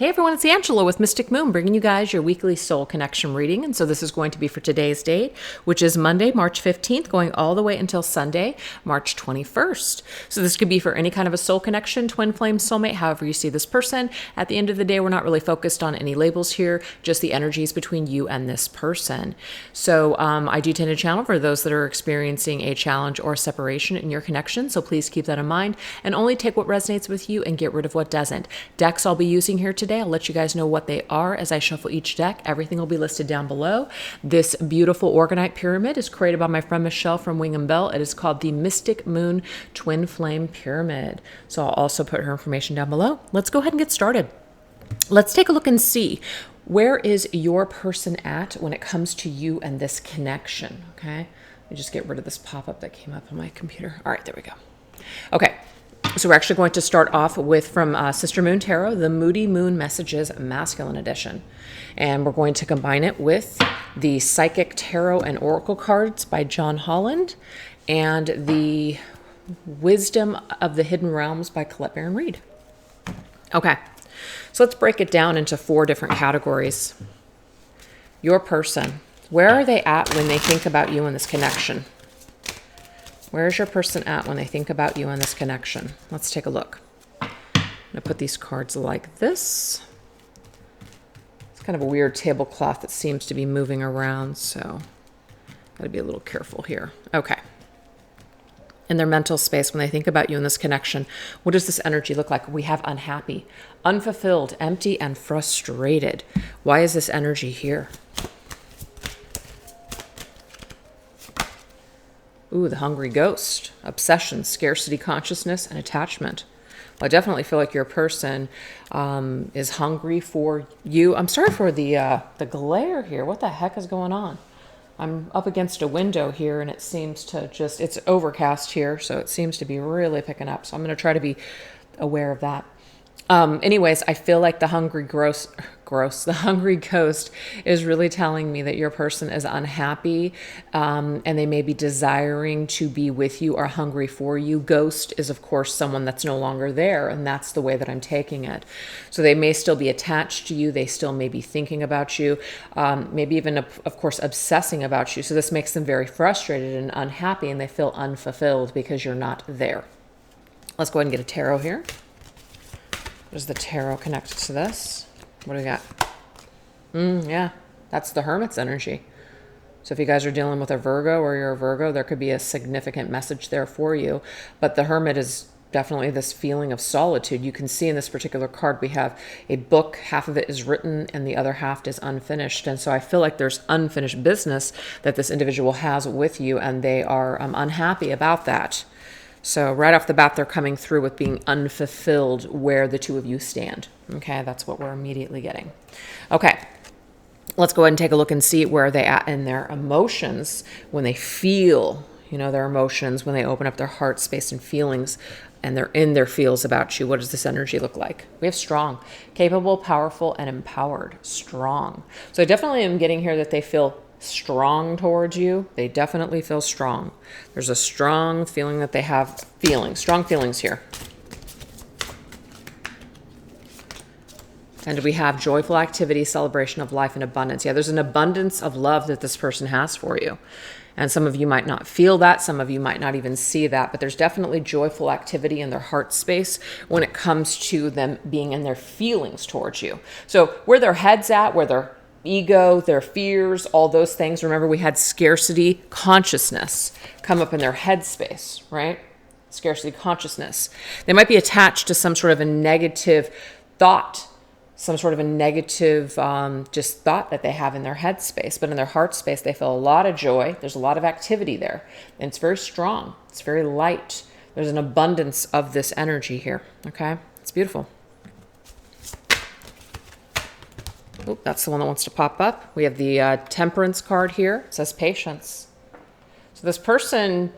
Hey everyone, it's Angela with Mystic Moon, bringing you guys your weekly soul connection reading. And so this is going to be for today's date, which is Monday, March 15th, going all the way until Sunday, March 21st. So this could be for any kind of a soul connection, twin flame, soulmate, however you see this person. At the end of the day, we're not really focused on any labels here, just the energies between you and this person. So I do tend to channel for those that are experiencing a challenge or separation in your connection. So please keep that in mind and only take what resonates with you and get rid of what doesn't. Decks I'll be using here today, I'll let you guys know what they are as I shuffle each deck. Everything will be listed down below. This beautiful organite pyramid is created by my friend Michelle from Wing and Bell. It is called the Mystic Moon Twin Flame Pyramid. So I'll also put her information down below. Let's go ahead and get started. Let's take a look and see, where is your person at when it comes to you and this connection, okay? Let me just get rid of this pop-up that came up on my computer. All right, there we go. Okay. So we're actually going to start off with, from Sister Moon Tarot, the Moody Moon Messages Masculine Edition. And we're going to combine it with the Psychic Tarot and Oracle cards by John Holland and the Wisdom of the Hidden Realms by Colette Baron Reed. Okay, so let's break it down into 4 different categories. Your person, where are they at when they think about you in this connection? Where is your person at when they think about you and this connection? Let's take a look. I'm going to put these cards like this. It's kind of a weird tablecloth that seems to be moving around, so got to be a little careful here. Okay. In their mental space, when they think about you in this connection, what does this energy look like? We have unhappy, unfulfilled, empty, and frustrated. Why is this energy here? Ooh, the hungry ghost, obsession, scarcity consciousness, and attachment. Well, I definitely feel like your person is hungry for you. I'm sorry for the glare here. What the heck is going on? I'm up against a window here, and it seems to just, it's overcast here, so it seems to be really picking up. So I'm going to try to be aware of that. Anyways, I feel like the hungry the hungry ghost is really telling me that your person is unhappy, and they may be desiring to be with you or hungry for you. Ghost is, of course, someone that's no longer there, and that's the way that I'm taking it. So they may still be attached to you. They still may be thinking about you, maybe even, of course, obsessing about you. So this makes them very frustrated and unhappy, and they feel unfulfilled because you're not there. Let's go ahead and get a tarot here. There's the tarot connected to this. What do we got? Yeah, that's the Hermit's energy. So if you guys are dealing with a Virgo or you're a Virgo, there could be a significant message there for you. But the Hermit is definitely this feeling of solitude. You can see in this particular card, we have a book. Half of it is written and the other half is unfinished. And so I feel like there's unfinished business that this individual has with you, and they are unhappy about that. So right off the bat, they're coming through with being unfulfilled where the two of you stand. Okay, that's what we're immediately getting. Okay, let's go ahead and take a look and see where they at in their emotions when they feel, their emotions, when they open up their heart space and feelings, and they're in their feels about you. What does this energy look like? We have strong, capable, powerful, and empowered. Strong. So I definitely am getting here that they feel strong towards you. They definitely feel strong. There's a strong feeling that they have strong feelings here. And we have joyful activity, celebration of life, and abundance. Yeah, there's an abundance of love that this person has for you. And some of you might not feel that. Some of you might not even see that. But there's definitely joyful activity in their heart space when it comes to them being in their feelings towards you. So where their head's at, where their ego, their fears, all those things. Remember, we had scarcity consciousness come up in their head space, right? Scarcity consciousness. They might be attached to some sort of a negative thought, some sort of a negative just thought that they have in their head space. But in their heart space, they feel a lot of joy. There's a lot of activity there. And it's very strong. It's very light. There's an abundance of this energy here, okay? It's beautiful. Oh, that's the one that wants to pop up. We have the Temperance card here. It says patience. So this person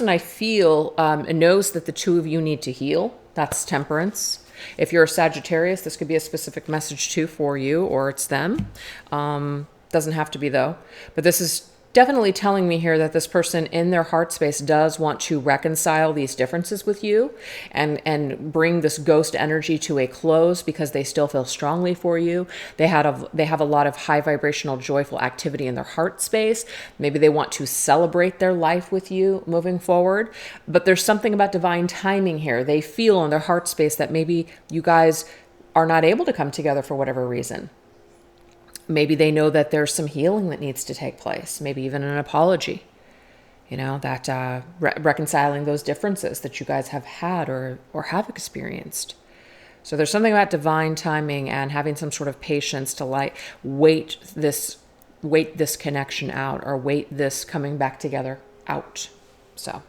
I feel knows that the two of you need to heal. That's Temperance. If you're a Sagittarius, this could be a specific message too for you, or it's them. Doesn't have to be though. But this is definitely telling me here that this person in their heart space does want to reconcile these differences with you and bring this ghost energy to a close because they still feel strongly for you. They have a lot of high vibrational, joyful activity in their heart space. Maybe they want to celebrate their life with you moving forward. But there's something about divine timing here. They feel in their heart space that maybe you guys are not able to come together for whatever reason. Maybe they know that there's some healing that needs to take place, maybe even an apology, that reconciling those differences that you guys have had or have experienced. So there's something about divine timing and having some sort of patience to wait this connection out, or wait this coming back together out. So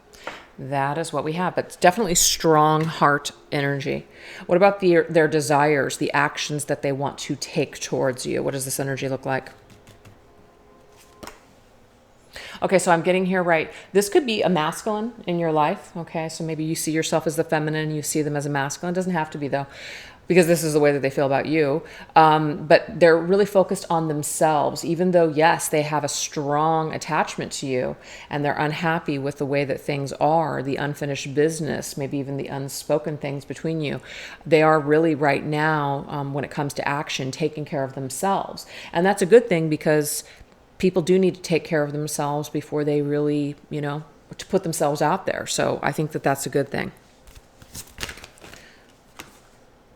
that is what we have, but definitely strong heart energy. What about their desires, the actions that they want to take towards you? What does this energy look like? Okay, so I'm getting here right. This could be a masculine in your life. Okay, so maybe you see yourself as the feminine, you see them as a masculine. It doesn't have to be though, because this is the way that they feel about you. But they're really focused on themselves, even though, yes, they have a strong attachment to you and they're unhappy with the way that things are, the unfinished business, maybe even the unspoken things between you. They are really right now, when it comes to action, taking care of themselves. And that's a good thing, because people do need to take care of themselves before they really, to put themselves out there. So I think that that's a good thing.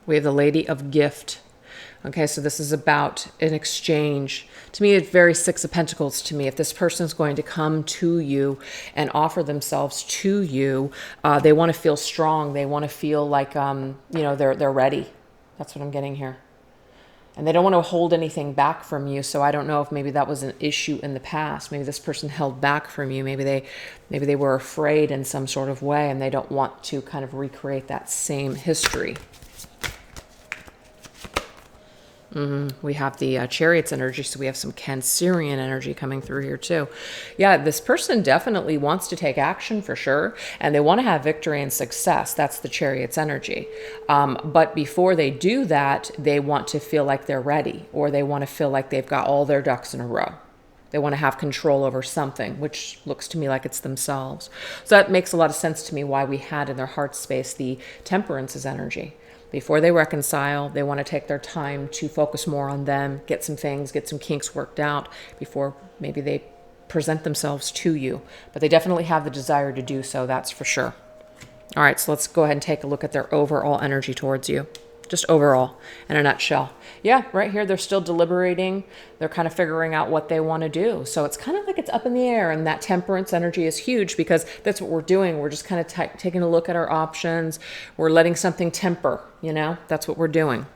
We have the Lady of Gift. Okay, so this is about an exchange. To me, it's very Six of Pentacles to me. If this person is going to come to you and offer themselves to you, they want to feel strong. They want to feel like, they're ready. That's what I'm getting here. And they don't want to hold anything back from you. So I don't know if maybe that was an issue in the past. Maybe this person held back from you. Maybe they were afraid in some sort of way, and they don't want to kind of recreate that same history. We have the Chariots energy, so we have some Cancerian energy coming through here too. Yeah, this person definitely wants to take action for sure, and they want to have victory and success. That's the Chariots energy. But before they do that, they want to feel like they're ready, or they want to feel like they've got all their ducks in a row. They want to have control over something, which looks to me like it's themselves. So that makes a lot of sense to me why we had in their heart space the Temperance's energy. Before they reconcile, they want to take their time to focus more on them, get some kinks worked out before maybe they present themselves to you. But they definitely have the desire to do so, that's for sure. All right, so let's go ahead and take a look at their overall energy towards you. Just overall, in a nutshell. Yeah, right here, they're still deliberating. They're kind of figuring out what they want to do. So it's kind of like it's up in the air, and that Temperance energy is huge, because that's what we're doing. We're just kind of taking a look at our options. We're letting something temper, That's what we're doing.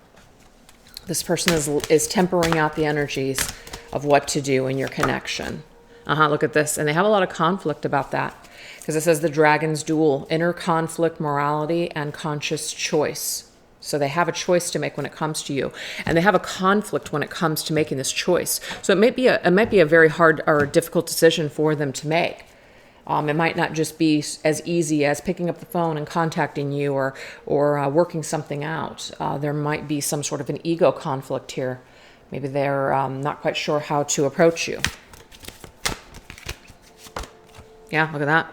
This person is tempering out the energies of what to do in your connection. Look at this. And they have a lot of conflict about that, because it says the Dragon's Duel, inner conflict, morality, and conscious choice. So they have a choice to make when it comes to you, and they have a conflict when it comes to making this choice. So it might be a very hard or difficult decision for them to make. It might not just be as easy as picking up the phone and contacting you, or working something out. There might be some sort of an ego conflict here. Maybe they're not quite sure how to approach you. Yeah, look at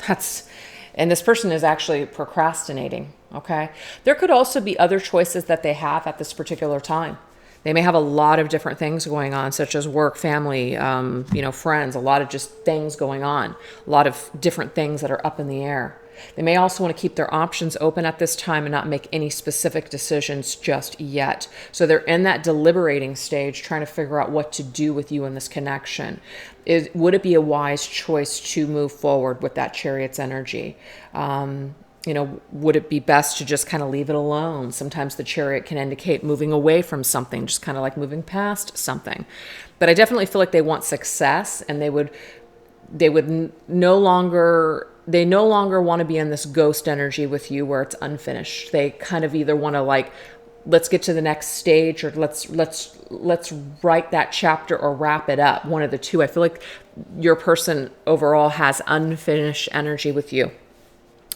that. And this person is actually procrastinating. Okay. There could also be other choices that they have at this particular time. They may have a lot of different things going on, such as work, family, friends, a lot of just things going on, a lot of different things that are up in the air. They may also want to keep their options open at this time and not make any specific decisions just yet. So they're in that deliberating stage, trying to figure out what to do with you in this connection. Would it be a wise choice to move forward with that Chariot's energy? Would it be best to just kind of leave it alone? Sometimes the Chariot can indicate moving away from something, just kind of like moving past something. But I definitely feel like they want success, and they no longer want to be in this ghost energy with you where it's unfinished. They kind of either want to let's get to the next stage, or let's write that chapter or wrap it up. One of the two. I feel like your person overall has unfinished energy with you.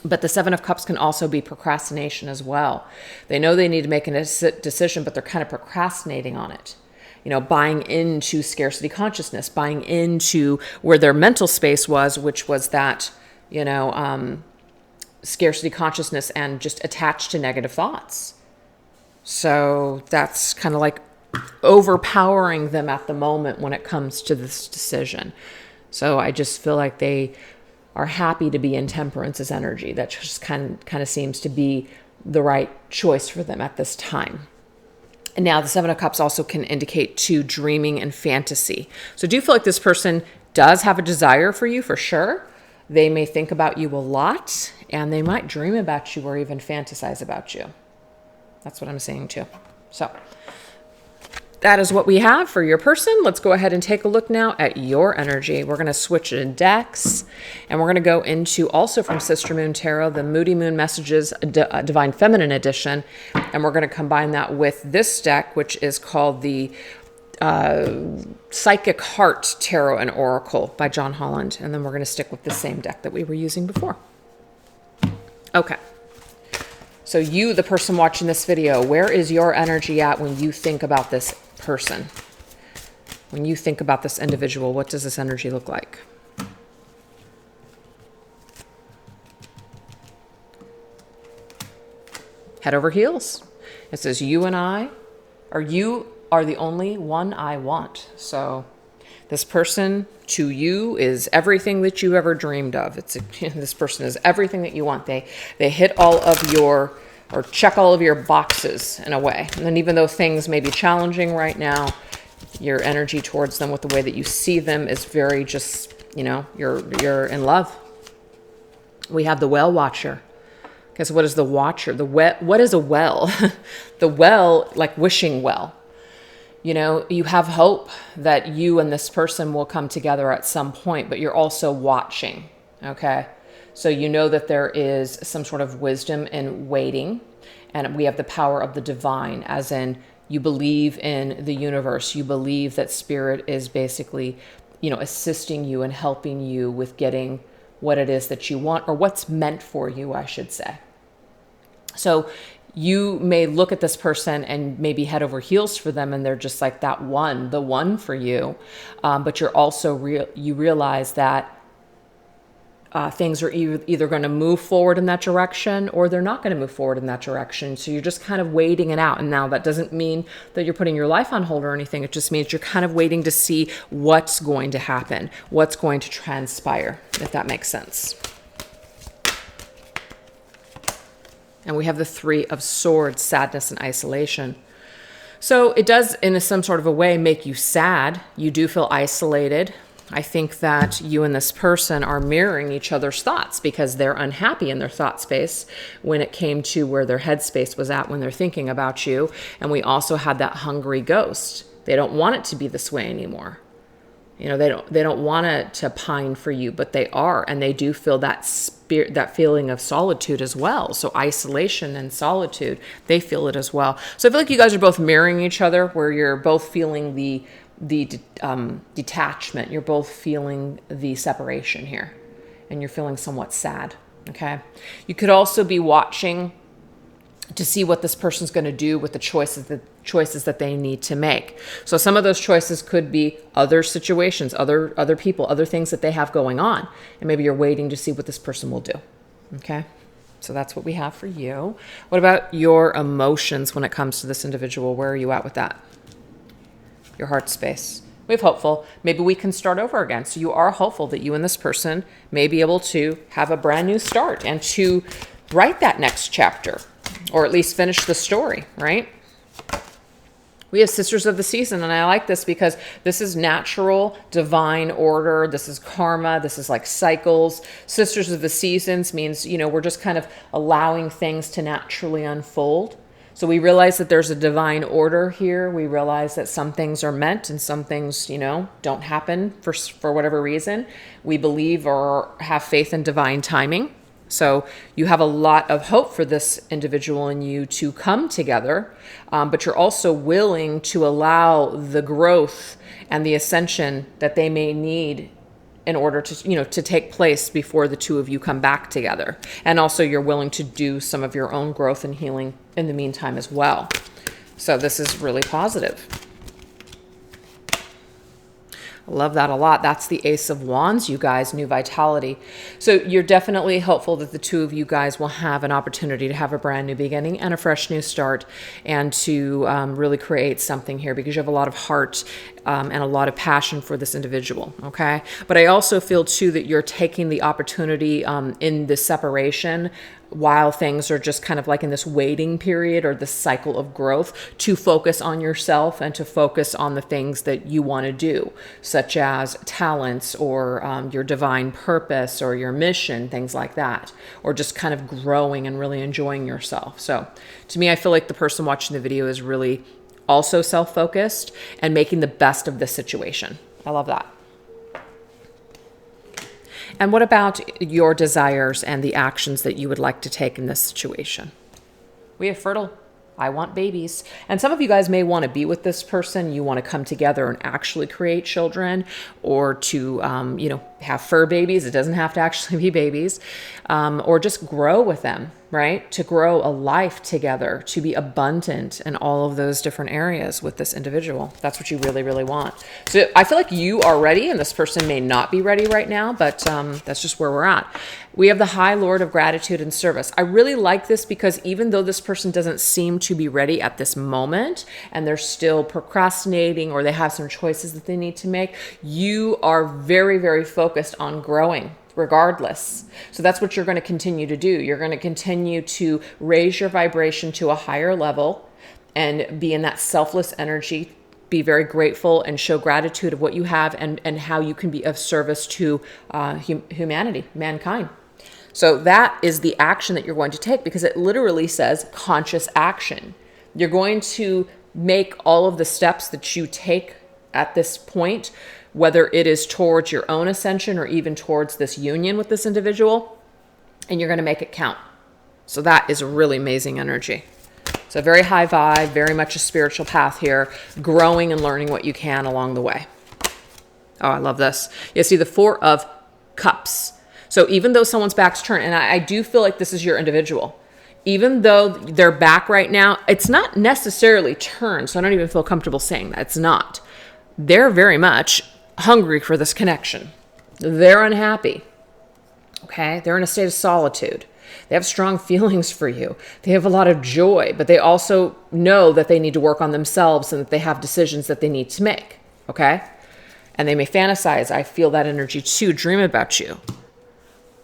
But the Seven of Cups can also be procrastination as well. They know they need to make a decision, but they're kind of procrastinating on it. buying into scarcity consciousness, buying into where their mental space was, which was that, scarcity consciousness and just attached to negative thoughts. So that's kind of like overpowering them at the moment when it comes to this decision. So I just feel like they are happy to be in Temperance's energy. That just kind of seems to be the right choice for them at this time. And now the Seven of Cups also can indicate to dreaming and fantasy. So do you feel like this person does have a desire for you for sure? They may think about you a lot, and they might dream about you or even fantasize about you. That's what I'm saying too. So that is what we have for your person. Let's go ahead and take a look now at your energy. We're going to switch in decks, and we're going to go into also from Sister Moon Tarot, the Moody Moon Messages Divine Feminine Edition, and we're going to combine that with this deck, which is called the Psychic Heart Tarot and Oracle by John Holland, and then we're going to stick with the same deck that we were using before. Okay. So you, the person watching this video, where is your energy at when you think about this person? When you think about this individual, what does this energy look like? Head over heels. It says you and I, or you are the only one I want. So this person to you is everything that you ever dreamed of. This person is everything that you want. They hit all of your, or check all of your boxes in a way. And then even though things may be challenging right now, your energy towards them with the way that you see them is very just, you're in love. We have the well watcher. Okay, so what is the watcher? What is a well? The well, like wishing well. You have hope that you and this person will come together at some point, but you're also watching, okay? So you know that there is some sort of wisdom in waiting, and we have the power of the divine, as in you believe in the universe. You believe that spirit is basically, assisting you and helping you with getting what it is that you want, or what's meant for you, I should say. So you may look at this person and maybe head over heels for them, and they're just like the one for you. But you're also you realize that things are either going to move forward in that direction, or they're not going to move forward in that direction. So you're just kind of waiting it out. And now that doesn't mean that you're putting your life on hold or anything. It just means you're kind of waiting to see what's going to happen, what's going to transpire, if that makes sense. And we have the Three of Swords, sadness and isolation. So it does, in some sort of a way, make you sad. You do feel isolated. I think that you and this person are mirroring each other's thoughts, because they're unhappy in their thought space when it came to where their headspace was at when they're thinking about you. And we also had that hungry ghost. They don't want it to be this way anymore. They don't want it to pine for you, but they are, and they do feel that spirit, that feeling of solitude as well. So isolation and solitude, they feel it as well. So I feel like you guys are both mirroring each other, where you're both feeling the detachment. You're both feeling the separation here, and you're feeling somewhat sad. Okay. You could also be watching to see what this person's going to do with the choices that they need to make. So some of those choices could be other situations, other people, other things that they have going on. And maybe you're waiting to see what this person will do. Okay. So that's what we have for you. What about your emotions when it comes to this individual? Where are you at with that? Your heart space. We have hopeful. Maybe we can start over again. So you are hopeful that you and this person may be able to have a brand new start and to write that next chapter, or at least finish the story, right? We have Sisters of the Season, and I like this because this is natural, divine order. This is karma. This is like cycles. Sisters of the Seasons means, we're just kind of allowing things to naturally unfold. So we realize that there's a divine order here. We realize that some things are meant and some things, don't happen for whatever reason. We believe or have faith in divine timing. So you have a lot of hope for this individual and you to come together, but you're also willing to allow the growth and the ascension that they may need in order to, to take place before the two of you come back together. And also you're willing to do some of your own growth and healing in the meantime as well. So this is really positive. Love that a lot. That's the Ace of Wands, you guys, new vitality. So you're definitely hopeful that the two of you guys will have an opportunity to have a brand new beginning and a fresh new start, and to really create something here, because you have a lot of heart and a lot of passion for this individual, okay? But I also feel too that you're taking the opportunity in the separation, while things are just kind of like in this waiting period or this cycle of growth, to focus on yourself and to focus on the things that you want to do, such as talents or your divine purpose or your mission, things like that, or just kind of growing and really enjoying yourself. So to me, I feel like the person watching the video is really also self-focused and making the best of this situation. I love that. And what about your desires and the actions that you would like to take in this situation? We have fertile. I want babies. And some of you guys may want to be with this person. You want to come together and actually create children, or to, have fur babies. It doesn't have to actually be babies, or just grow with them, right? To grow a life together, to be abundant in all of those different areas with this individual. That's what you really, really want. So I feel like you are ready, and this person may not be ready right now, but that's just where we're at. We have the High Lord of Gratitude and Service. I really like this, because even though this person doesn't seem to be ready at this moment, and they're still procrastinating, or they have some choices that they need to make, you are very, very focused on growing regardless. So that's what you're going to continue to do. You're going to continue to raise your vibration to a higher level and be in that selfless energy. Be very grateful and show gratitude of what you have, and how you can be of service to humanity, mankind. So that is the action that you're going to take, because it literally says conscious action. You're going to make all of the steps that you take at this point, whether it is towards your own ascension or even towards this union with this individual, and you're going to make it count. So that is a really amazing energy. So very high vibe, very much a spiritual path here, growing and learning what you can along the way. Oh, I love this. You see the Four of Cups. So even though someone's back's turned, and I do feel like this is your individual, even though they're back right now, it's not necessarily turned. So I don't even feel comfortable saying that. It's not. They're very much hungry for this connection. They're unhappy. Okay? They're in a state of solitude. They have strong feelings for you. They have a lot of joy, but they also know that they need to work on themselves, and that they have decisions that they need to make. Okay? And they may fantasize. I feel that energy too. Dream about you.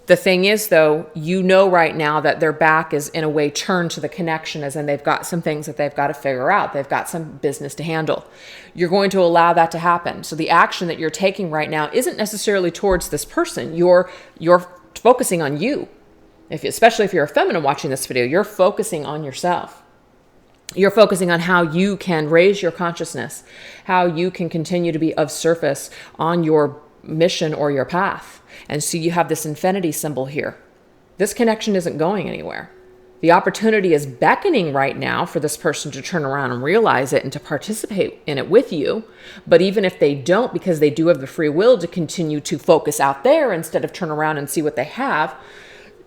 The thing is, though, you know right now that their back is in a way turned to the connection, as in they've got some things that they've got to figure out. They've got some business to handle. You're going to allow that to happen. So the action that you're taking right now isn't necessarily towards this person. You're focusing on you. Especially if you're a feminine watching this video, you're focusing on yourself. You're focusing on how you can raise your consciousness, how you can continue to be of service on your mission or your path. And so you have this infinity symbol here. This connection isn't going anywhere. The opportunity is beckoning right now for this person to turn around and realize it and to participate in it with you. But even if they don't, because they do have the free will to continue to focus out there instead of turn around and see what they have,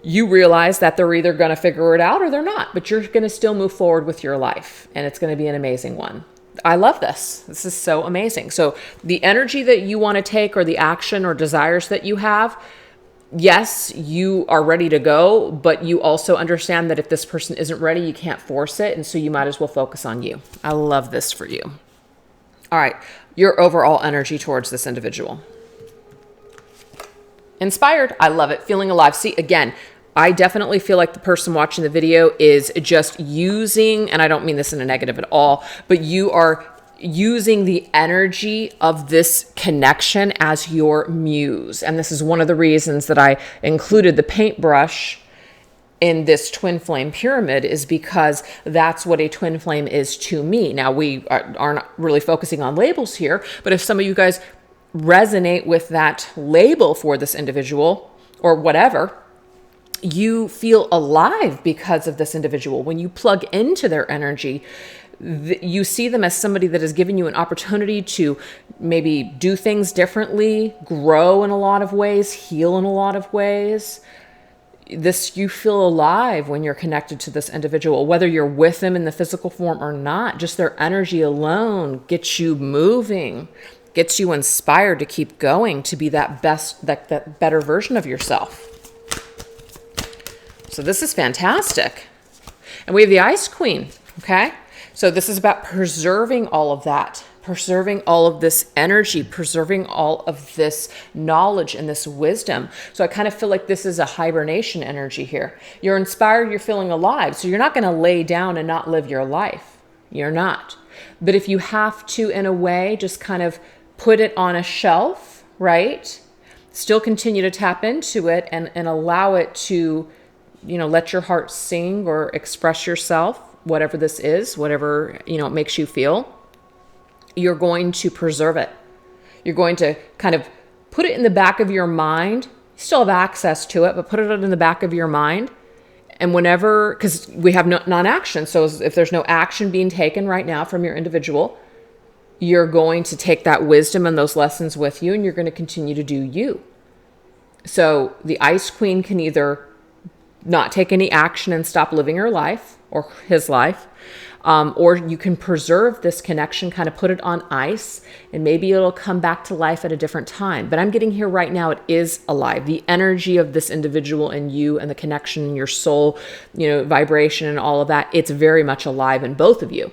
you realize that they're either going to figure it out or they're not. But you're going to still move forward with your life, and it's going to be an amazing one. I love this. This is so amazing. So the energy that you want to take, or the action or desires that you have, yes, you are ready to go, but you also understand that if this person isn't ready, you can't force it. And so you might as well focus on you. I love this for you. All right. Your overall energy towards this individual. Inspired. I love it. Feeling alive. See, again, I definitely feel like the person watching the video is just using, and I don't mean this in a negative at all, but you are using the energy of this connection as your muse. And this is one of the reasons that I included the paintbrush in this twin flame pyramid, is because that's what a twin flame is to me. Now, we aren't really focusing on labels here, but if some of you guys resonate with that label for this individual or whatever, you feel alive because of this individual. When you plug into their energy, you see them as somebody that has given you an opportunity to maybe do things differently, grow in a lot of ways, heal in a lot of ways. You feel alive when you're connected to this individual, whether you're with them in the physical form or not. Just their energy alone gets you moving gets you inspired to keep going, to be that best, that better version of yourself. So this is fantastic. And we have the Ice Queen, okay? So this is about preserving all of that, preserving all of this energy, preserving all of this knowledge and this wisdom. So I kind of feel like this is a hibernation energy here. You're inspired, you're feeling alive. So you're not going to lay down and not live your life. You're not. But if you have to, in a way, just kind of put it on a shelf, right? Still continue to tap into it and allow it to, you know, let your heart sing or express yourself, whatever this is, whatever, you know, it makes you feel. You're going to preserve it. You're going to kind of put it in the back of your mind. You still have access to it, but put it in the back of your mind. And whenever, because we have non-action, so if there's no action being taken right now from your individual, you're going to take that wisdom and those lessons with you, and you're going to continue to do you. So the Ice Queen can either not take any action and stop living her life or his life, or you can preserve this connection, kind of put it on ice, and maybe it'll come back to life at a different time. But I'm getting here right now, it is alive. The energy of this individual and you and the connection in your soul, you know, vibration and all of that, it's very much alive in both of you.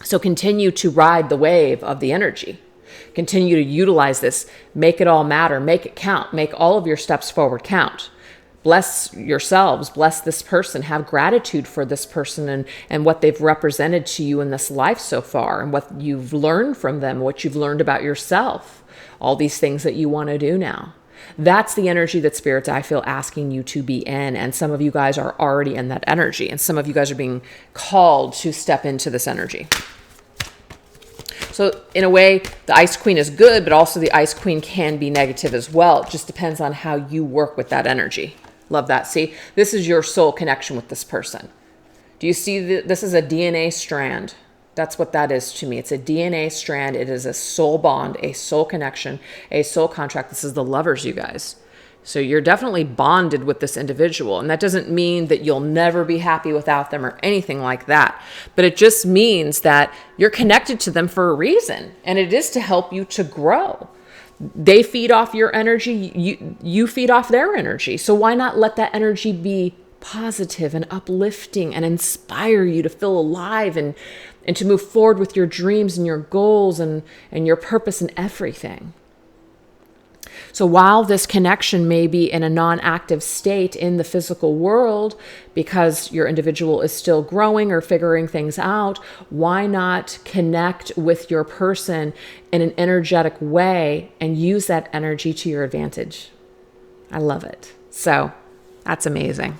So continue to ride the wave of the energy. Continue to utilize this. Make it all matter. Make it count. Make all of your steps forward count. Bless yourselves, bless this person, have gratitude for this person and what they've represented to you in this life so far, and what you've learned from them, what you've learned about yourself, all these things that you want to do now. That's the energy that Spirit's, I feel, asking you to be in. And some of you guys are already in that energy, and some of you guys are being called to step into this energy. So in a way, the Ice Queen is good, but also the Ice Queen can be negative as well. It just depends on how you work with that energy. Love that. See, this is your soul connection with this person. Do you see this is a DNA strand? That's what that is to me. It's a DNA strand. It is a soul bond, a soul connection, a soul contract. This is the Lovers, you guys. So you're definitely bonded with this individual. And that doesn't mean that you'll never be happy without them or anything like that. But it just means that you're connected to them for a reason. And it is to help you to grow. They feed off your energy, you feed off their energy. So why not let that energy be positive and uplifting and inspire you to feel alive and to move forward with your dreams and your goals and your purpose and everything. So while this connection may be in a non-active state in the physical world because your individual is still growing or figuring things out, why not connect with your person in an energetic way and use that energy to your advantage? I love it. So that's amazing.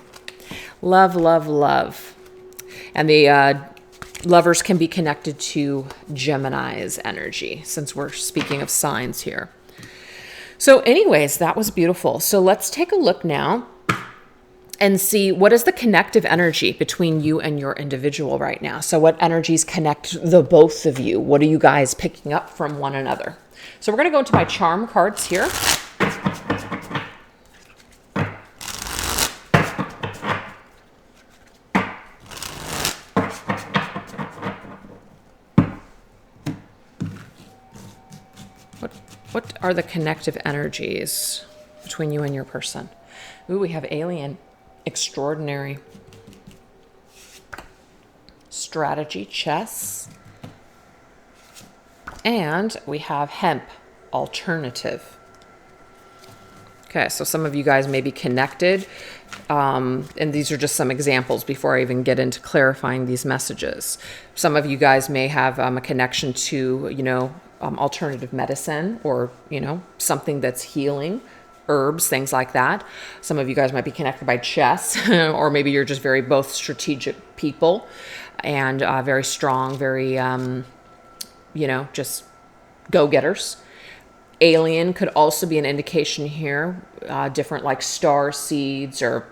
Love, love, love. And the Lovers can be connected to Gemini's energy, since we're speaking of signs here. So anyways, that was beautiful. So let's take a look now and see what is the connective energy between you and your individual right now. So what energies connect the both of you? What are you guys picking up from one another? So we're going to go into my charm cards here. What are the connective energies between you and your person? Ooh, we have Alien, Extraordinary, Strategy, Chess, and we have Hemp, Alternative. Okay, so some of you guys may be connected, and these are just some examples before I even get into clarifying these messages. Some of you guys may have a connection to, alternative medicine or, something that's healing, herbs, things like that. Some of you guys might be connected by chess, or maybe you're just both strategic people and very strong, very, just go-getters. Alien could also be an indication here, different like star seeds or,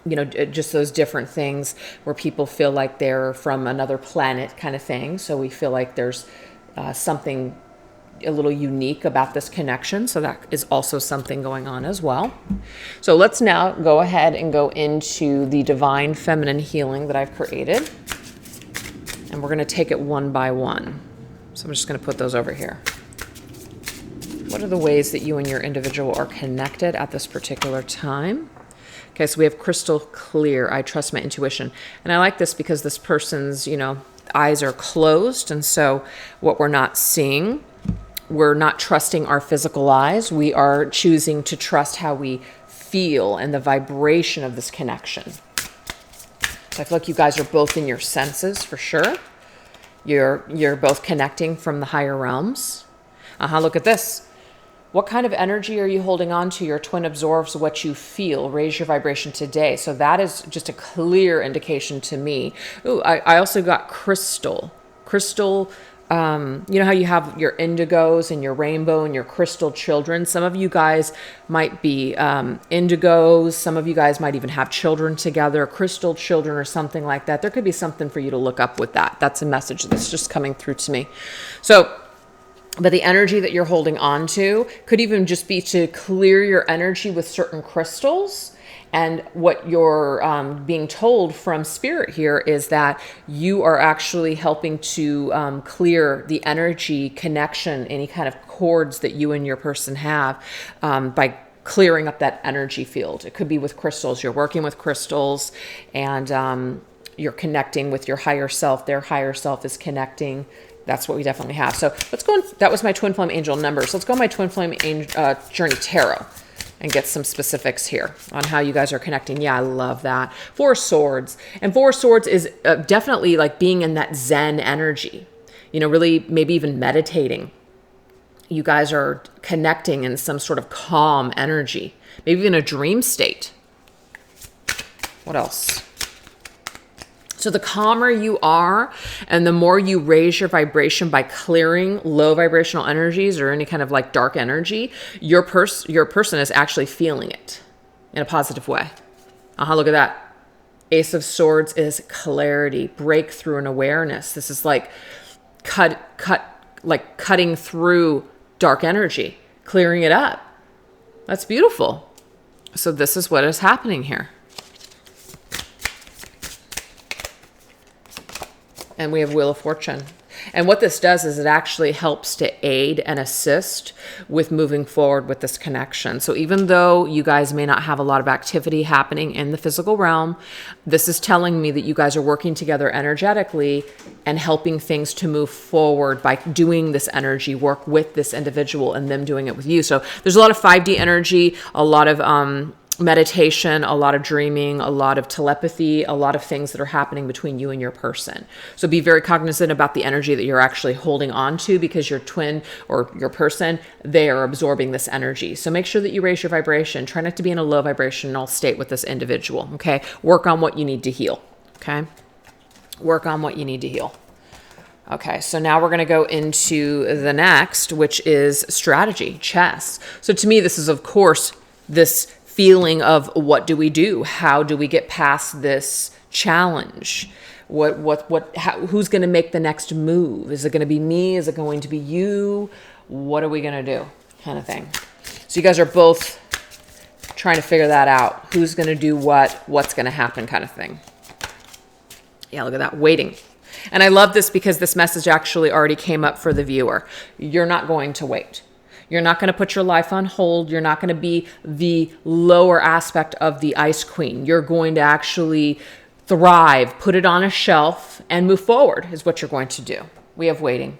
just those different things where people feel like they're from another planet kind of thing. So we feel like there's something a little unique about this connection. So that is also something going on as well. So let's now go ahead and go into the divine feminine healing that I've created. And we're going to take it one by one. So I'm just going to put those over here. What are the ways that you and your individual are connected at this particular time? Okay, so we have crystal clear. I trust my intuition. And I like this because this person's, eyes are closed. And so what we're not seeing, we're not trusting our physical eyes. We are choosing to trust how we feel and the vibration of this connection. So I feel like you guys are both in your senses for sure. You're both connecting from the higher realms. Look at this. What kind of energy are you holding on to? Your twin absorbs what you feel. Raise your vibration today. So that is just a clear indication to me. Ooh, I also got crystal. Crystal, you know how you have your indigos and your rainbow and your crystal children? Some of you guys might be indigos. Some of you guys might even have children together, crystal children or something like that. There could be something for you to look up with that. That's a message that's just coming through to me. But the energy that you're holding on to could even just be to clear your energy with certain crystals. And what you're being told from spirit here is that you are actually helping to clear the energy connection, any kind of cords that you and your person have by clearing up that energy field. It could be with crystals. You're working with crystals and you're connecting with your higher self. Their higher self is connecting. That's what we definitely have. So let's go. That was my twin flame angel numbers. Let's go my twin flame journey tarot and get some specifics here on how you guys are connecting. Yeah, I love that. Four Swords. And Four Swords is definitely like being in that Zen energy, really maybe even meditating. You guys are connecting in some sort of calm energy, maybe even a dream state. What else? So the calmer you are and the more you raise your vibration by clearing low vibrational energies or any kind of like dark energy, your person is actually feeling it in a positive way. Look at that. Ace of Swords is clarity, breakthrough, and awareness. This is like cutting through dark energy, clearing it up. That's beautiful. So this is what is happening here. And we have Wheel of Fortune. And what this does is it actually helps to aid and assist with moving forward with this connection. So even though you guys may not have a lot of activity happening in the physical realm, this is telling me that you guys are working together energetically and helping things to move forward by doing this energy work with this individual and them doing it with you. So there's a lot of 5D energy, a lot of meditation, a lot of dreaming, a lot of telepathy, a lot of things that are happening between you and your person. So be very cognizant about the energy that you're actually holding on to, because your twin or your person, they are absorbing this energy. So make sure that you raise your vibration. Try not to be in a low vibrational state with this individual. Okay. Work on what you need to heal. Okay. Work on what you need to heal. Okay, so now we're going to go into the next, which is strategy, chess. So to me, this is, of course, this feeling of what do we do? How do we get past this challenge? Who's going to make the next move? Is it going to be me? Is it going to be you? What are we going to do? Kind of thing. So you guys are both trying to figure that out. Who's going to do what? What's going to happen kind of thing. Yeah, look at that. Waiting. And I love this because this message actually already came up for the viewer. You're not going to wait. You're not going to put your life on hold. You're not going to be the lower aspect of the Ice Queen. You're going to actually thrive, put it on a shelf, and move forward is what you're going to do. We have waiting.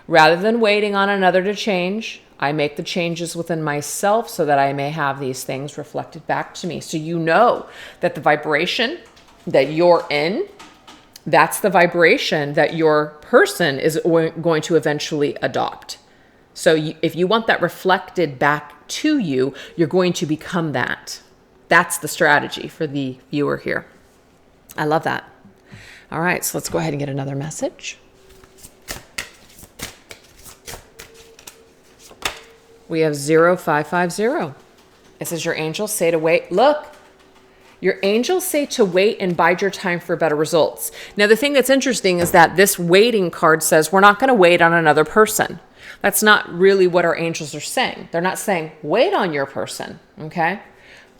Rather than waiting on another to change, I make the changes within myself so that I may have these things reflected back to me. So you know that the vibration that you're in, that's the vibration that your person is going to eventually adopt. So if you want that reflected back to you, you're going to become that. That's the strategy for the viewer here. I love that. All right, so let's go ahead and get another message. We have 0550. It says your angels say to wait. Look, your angels say to wait and bide your time for better results. Now, the thing that's interesting is that this waiting card says we're not going to wait on another person. That's not really what our angels are saying. They're not saying wait on your person, okay?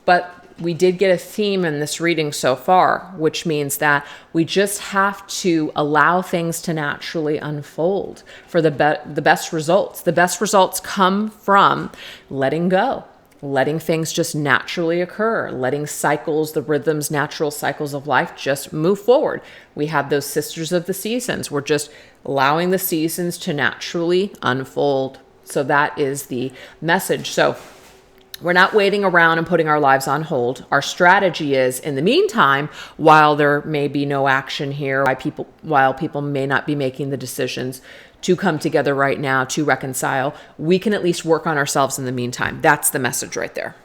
But we did get a theme in this reading so far, which means that we just have to allow things to naturally unfold for the best results. The best results come from letting go, letting things just naturally occur, letting cycles, the rhythms, natural cycles of life just move forward. We have those sisters of the seasons. We're just allowing the seasons to naturally unfold. So that is the message. So we're not waiting around and putting our lives on hold. Our strategy is, in the meantime, while there may be no action here, while people may not be making the decisions to come together right now to reconcile, we can at least work on ourselves in the meantime. That's the message right there.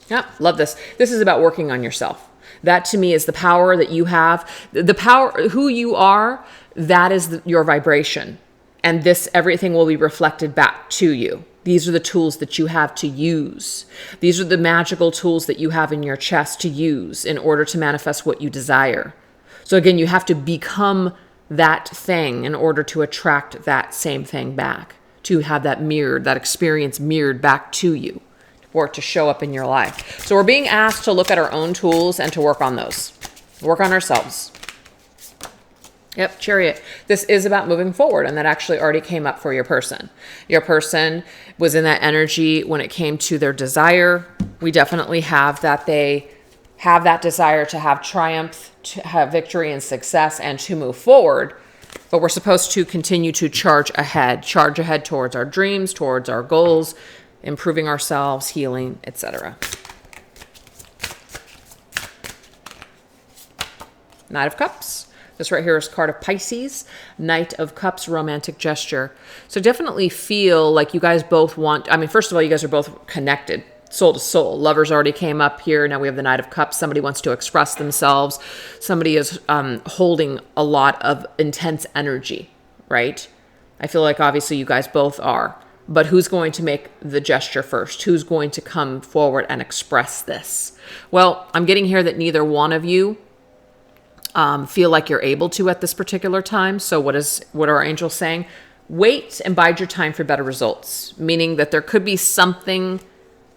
Yeah, love this. This is about working on yourself. That to me is the power that you have. The power, who you are, that is your vibration. And everything will be reflected back to you. These are the tools that you have to use. These are the magical tools that you have in your chest to use in order to manifest what you desire. So again, you have to become that thing in order to attract that same thing back, to have that mirrored, that experience mirrored back to you, for it to show up in your life. So we're being asked to look at our own tools and to work on those, work on ourselves. Yep, Chariot. This is about moving forward, and that actually already came up for your person. Your person was in that energy when it came to their desire. We definitely have that they have that desire to have triumph, to have victory and success, and to move forward. But we're supposed to continue to charge ahead towards our dreams, towards our goals, improving ourselves, healing, etc. Knight of Cups. This right here is card of Pisces, Knight of Cups, romantic gesture. So definitely feel like you guys both want, first of all, you guys are both connected, soul to soul. Lovers already came up here. Now we have the Knight of Cups. Somebody wants to express themselves. Somebody is holding a lot of intense energy, right? I feel like obviously you guys both are. But who's going to make the gesture first? Who's going to come forward and express this? Well, I'm getting here that neither one of you feel like you're able to at this particular time. So what are our angels saying? Wait and bide your time for better results. Meaning that there could be something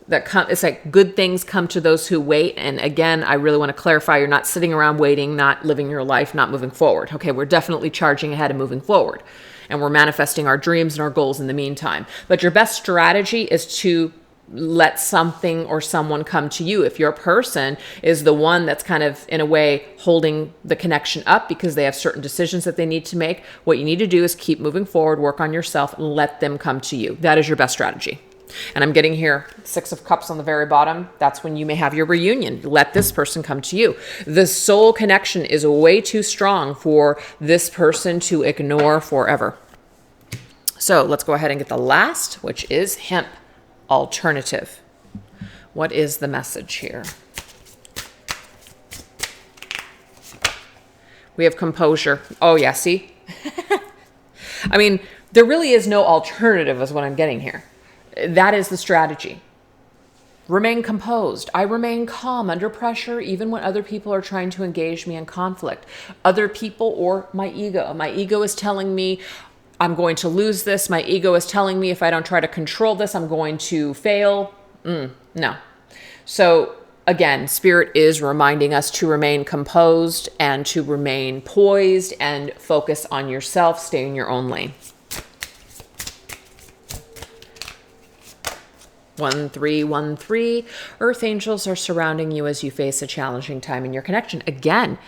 that it's like good things come to those who wait. And again, I really want to clarify, you're not sitting around waiting, not living your life, not moving forward. Okay, we're definitely charging ahead and moving forward. And we're manifesting our dreams and our goals in the meantime. But your best strategy is to let something or someone come to you. If your person is the one that's kind of, in a way, holding the connection up because they have certain decisions that they need to make, what you need to do is keep moving forward, work on yourself, and let them come to you. That is your best strategy. And I'm getting here, 6 of Cups on the very bottom. That's when you may have your reunion. Let this person come to you. The soul connection is way too strong for this person to ignore forever. So let's go ahead and get the last, which is hemp. Alternative. What is the message here? We have composure. Oh yeah, see? There really is no alternative is what I'm getting here. That is the strategy. Remain composed. I remain calm under pressure, even when other people are trying to engage me in conflict. Other people or my ego. My ego is telling me I'm going to lose this. My ego is telling me if I don't try to control this, I'm going to fail. No. So again, Spirit is reminding us to remain composed and to remain poised and focus on yourself. Stay in your own lane. 1313. Earth angels are surrounding you as you face a challenging time in your connection. Again,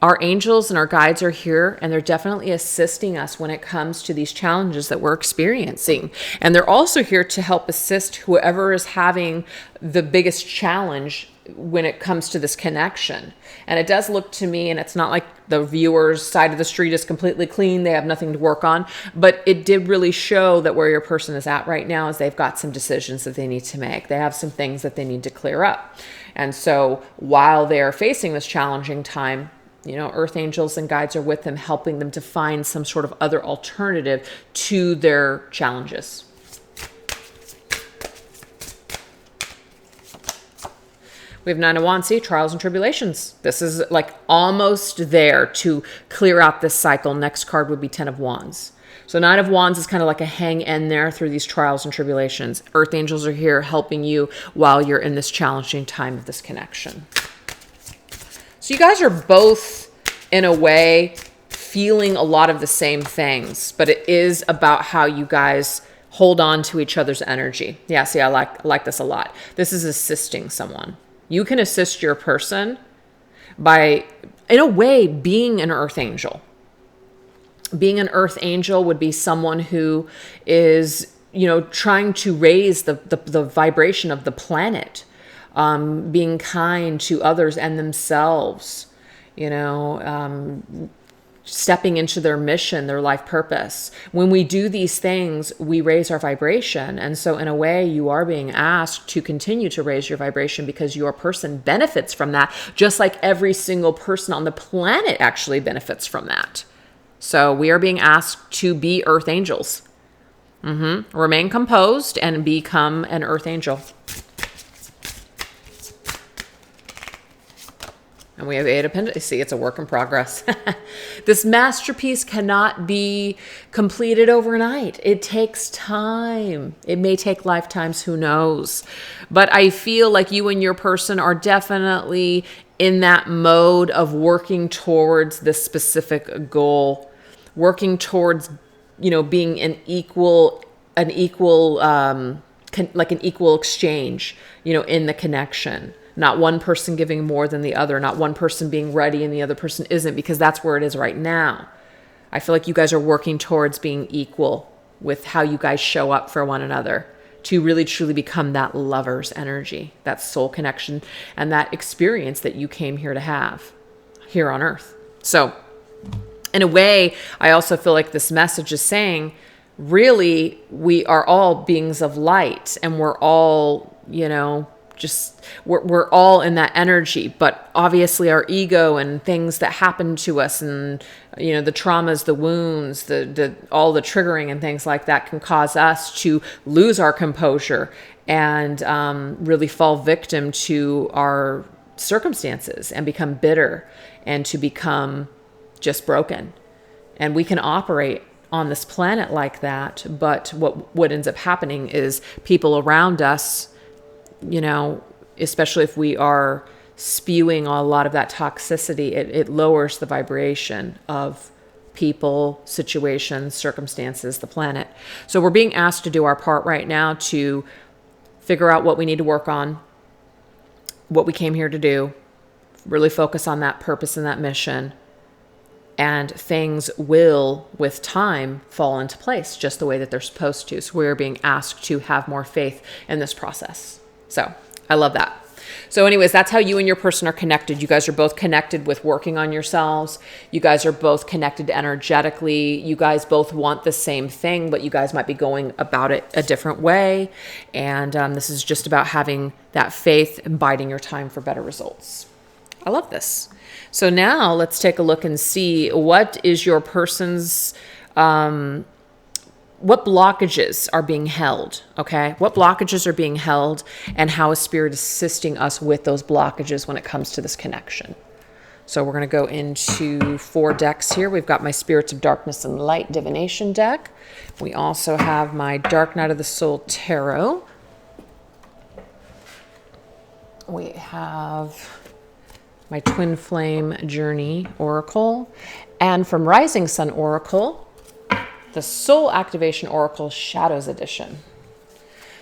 our angels and our guides are here, and they're definitely assisting us when it comes to these challenges that we're experiencing. And they're also here to help assist whoever is having the biggest challenge when it comes to this connection. And it does look to me, and it's not like the viewer's side of the street is completely clean, they have nothing to work on, but it did really show that where your person is at right now is they've got some decisions that they need to make. They have some things that they need to clear up. And so while they're facing this challenging time, earth angels and guides are with them, helping them to find some sort of other alternative to their challenges. We have 9 of Wands, see, trials and tribulations. This is like almost there to clear out this cycle. Next card would be 10 of Wands. So 9 of Wands is kind of like a hang in there through these trials and tribulations. Earth angels are here helping you while you're in this challenging time of this connection. So you guys are both, in a way, feeling a lot of the same things, but it is about how you guys hold on to each other's energy. Yeah, see, I like this a lot. This is assisting someone. You can assist your person by, in a way, being an earth angel. Being an earth angel would be someone who is, trying to raise the vibration of the planet, being kind to others and themselves, stepping into their mission, their life purpose. When we do these things, we raise our vibration. And so in a way, you are being asked to continue to raise your vibration because your person benefits from that, just like every single person on the planet actually benefits from that. So we are being asked to be earth angels. Remain composed and become an earth angel. And we have 8 of Pentacles. See, it's a work in progress. This masterpiece cannot be completed overnight. It takes time. It may take lifetimes, who knows? But I feel like you and your person are definitely in that mode of working towards this specific goal. Working towards, being an equal exchange, in the connection. Not one person giving more than the other, not one person being ready and the other person isn't, because that's where it is right now. I feel like you guys are working towards being equal with how you guys show up for one another to really truly become that lover's energy, that soul connection, and that experience that you came here to have here on Earth. So in a way, I also feel like this message is saying, really, we are all beings of light, and we're all, we're all in that energy. But obviously our ego and things that happen to us, and, the traumas, the wounds, all the triggering and things like that can cause us to lose our composure and really fall victim to our circumstances and become bitter and to become just broken. And we can operate on this planet like that, but what ends up happening is people around us, especially if we are spewing a lot of that toxicity, it lowers the vibration of people, situations, circumstances, the planet. So we're being asked to do our part right now to figure out what we need to work on, what we came here to do, really focus on that purpose and that mission. And things will, with time, fall into place just the way that they're supposed to. So we're being asked to have more faith in this process. So I love that. So anyways, that's how you and your person are connected. You guys are both connected with working on yourselves. You guys are both connected energetically. You guys both want the same thing, but you guys might be going about it a different way. And this is just about having that faith and biding your time for better results. I love this. So now let's take a look and see what is your person's, what blockages are being held, okay? What blockages are being held and how is Spirit assisting us with those blockages when it comes to this connection? So we're going to go into 4 decks here. We've got my Spirits of Darkness and Light Divination deck. We also have my Dark Night of the Soul Tarot. We have my Twin Flame Journey Oracle, and from Rising Sun Oracle, the Soul Activation Oracle Shadows Edition.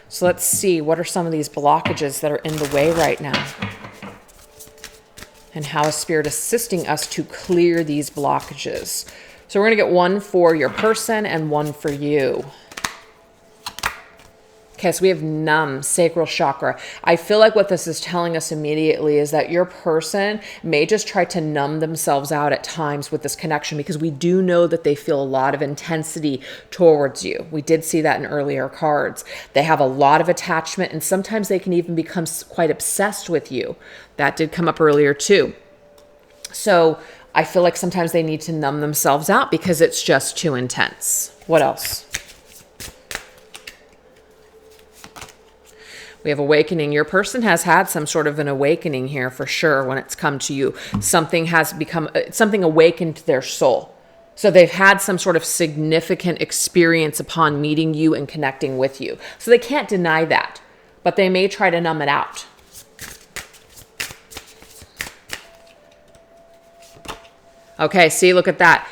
So let's see, what are some of these blockages that are in the way right now? And how is Spirit assisting us to clear these blockages? So we're going to get one for your person and one for you. Okay, so we have numb, sacral chakra. I feel like what this is telling us immediately is that your person may just try to numb themselves out at times with this connection, because we do know that they feel a lot of intensity towards you. We did see that in earlier cards. They have a lot of attachment, and sometimes they can even become quite obsessed with you. That did come up earlier too. So I feel like sometimes they need to numb themselves out because it's just too intense. What else? We have awakening. Your person has had some sort of an awakening here for sure when it's come to you. Something has become, something awakened to their soul. So they've had some sort of significant experience upon meeting you and connecting with you. So they can't deny that, but they may try to numb it out. Okay, see, look at that.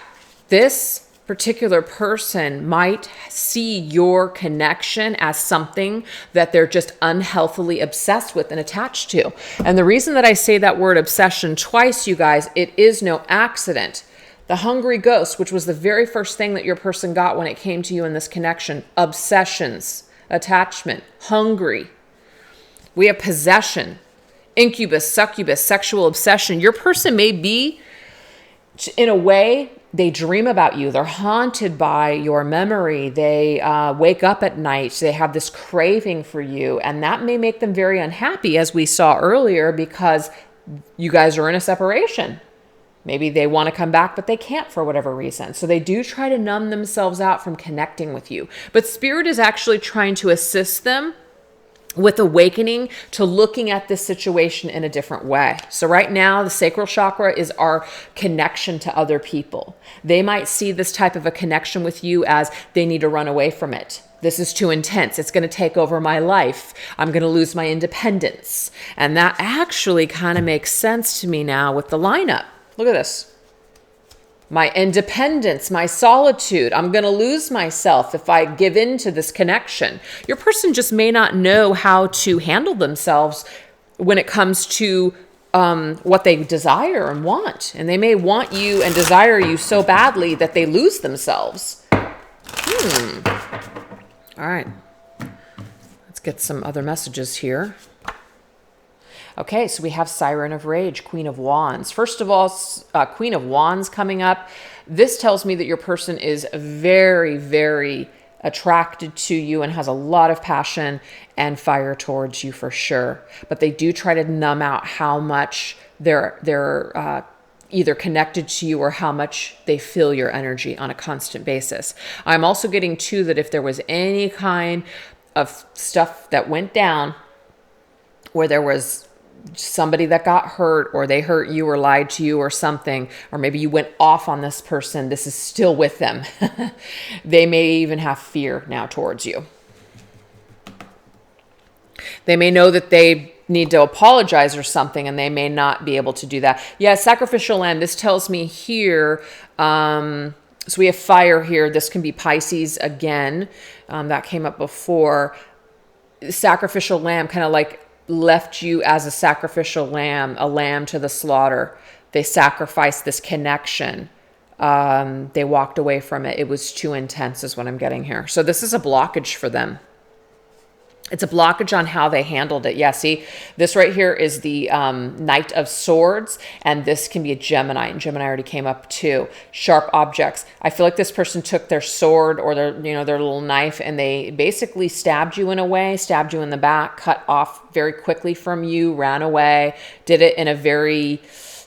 This particular person might see your connection as something that they're just unhealthily obsessed with and attached to. And the reason that I say that word obsession twice, you guys, it is no accident. The hungry ghost, which was the very first thing that your person got when it came to you in this connection, obsessions, attachment, hungry. We have possession, incubus, succubus, sexual obsession. Your person may be, in a way, they dream about you. They're haunted by your memory. They wake up at night. They have this craving for you. And that may make them very unhappy, as we saw earlier, because you guys are in a separation. Maybe they want to come back, but they can't for whatever reason. So they do try to numb themselves out from connecting with you. But Spirit is actually trying to assist them with awakening to looking at this situation in a different way. So right now, the sacral chakra is our connection to other people. They might see this type of a connection with you as they need to run away from it. This is too intense. It's going to take over my life. I'm going to lose my independence. And that actually kind of makes sense to me now with the lineup. Look at this. My independence, my solitude. I'm going to lose myself if I give in to this connection. Your person just may not know how to handle themselves when it comes to what they desire and want. And they may want you and desire you so badly that they lose themselves. All right. Let's get some other messages here. Okay, so we have Siren of Rage, Queen of Wands. First of all, Queen of Wands coming up. This tells me that your person is very, very attracted to you and has a lot of passion and fire towards you for sure. But they do try to numb out how much they're either connected to you or how much they feel your energy on a constant basis. I'm also getting too that if there was any kind of stuff that went down where there was somebody that got hurt or they hurt you or lied to you or something, or maybe you went off on this person, this is still with them. They may even have fear now towards you. They may know that they need to apologize or something, and they may not be able to do that. Yeah, sacrificial lamb. This tells me here, so we have fire here. This can be Pisces again. That came up before. Sacrificial lamb, kind of like left you as a sacrificial lamb, a lamb to the slaughter. They sacrificed this connection. They walked away from it. It was too intense is what I'm getting here. So this is a blockage for them. It's a blockage on how they handled it. Yeah, see, this right here is the Knight of Swords, and this can be a Gemini, and Gemini already came up too. Sharp objects. I feel like this person took their sword or their little knife, and they basically stabbed you in a way, stabbed you in the back, cut off very quickly from you, ran away, did it in a very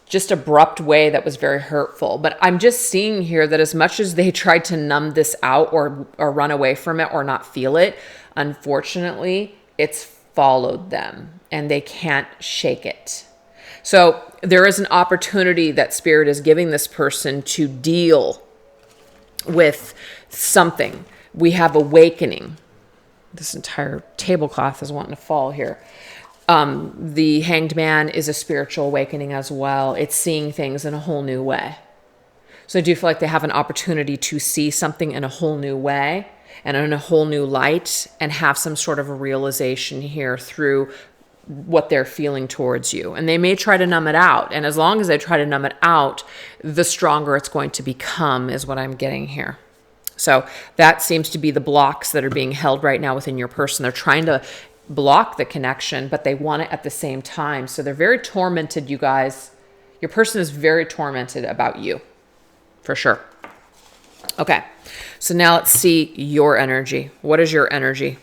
just abrupt way that was very hurtful. But I'm just seeing here that as much as they tried to numb this out or run away from it or not feel it, unfortunately, it's followed them and they can't shake it. So there is an opportunity that Spirit is giving this person to deal with something. We have awakening. This entire tablecloth is wanting to fall here. The Hanged Man is a spiritual awakening as well. It's seeing things in a whole new way. So I do feel like they have an opportunity to see something in a whole new way and in a whole new light and have some sort of a realization here through what they're feeling towards you. And they may try to numb it out. And as long as they try to numb it out, the stronger it's going to become is what I'm getting here. So that seems to be the blocks that are being held right now within your person. They're trying to block the connection, but they want it at the same time. So they're very tormented, you guys. Your person is very tormented about you, for sure. Okay, so now let's see your energy. What is your energy?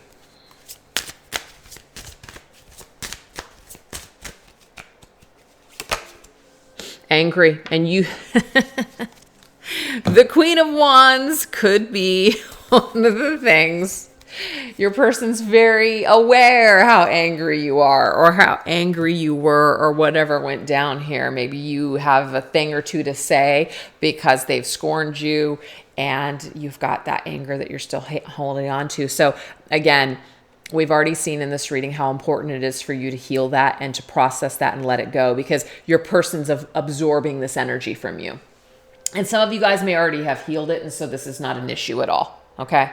Angry. And you, the Queen of Wands could be one of the things Your person's very aware how angry you are or how angry you were or whatever went down here. Maybe you have a thing or two to say because they've scorned you and you've got that anger that you're still holding on to. So again, we've already seen in this reading how important it is for you to heal that and to process that and let it go, because your person's absorbing this energy from you. And some of you guys may already have healed it, and so this is not an issue at all, okay?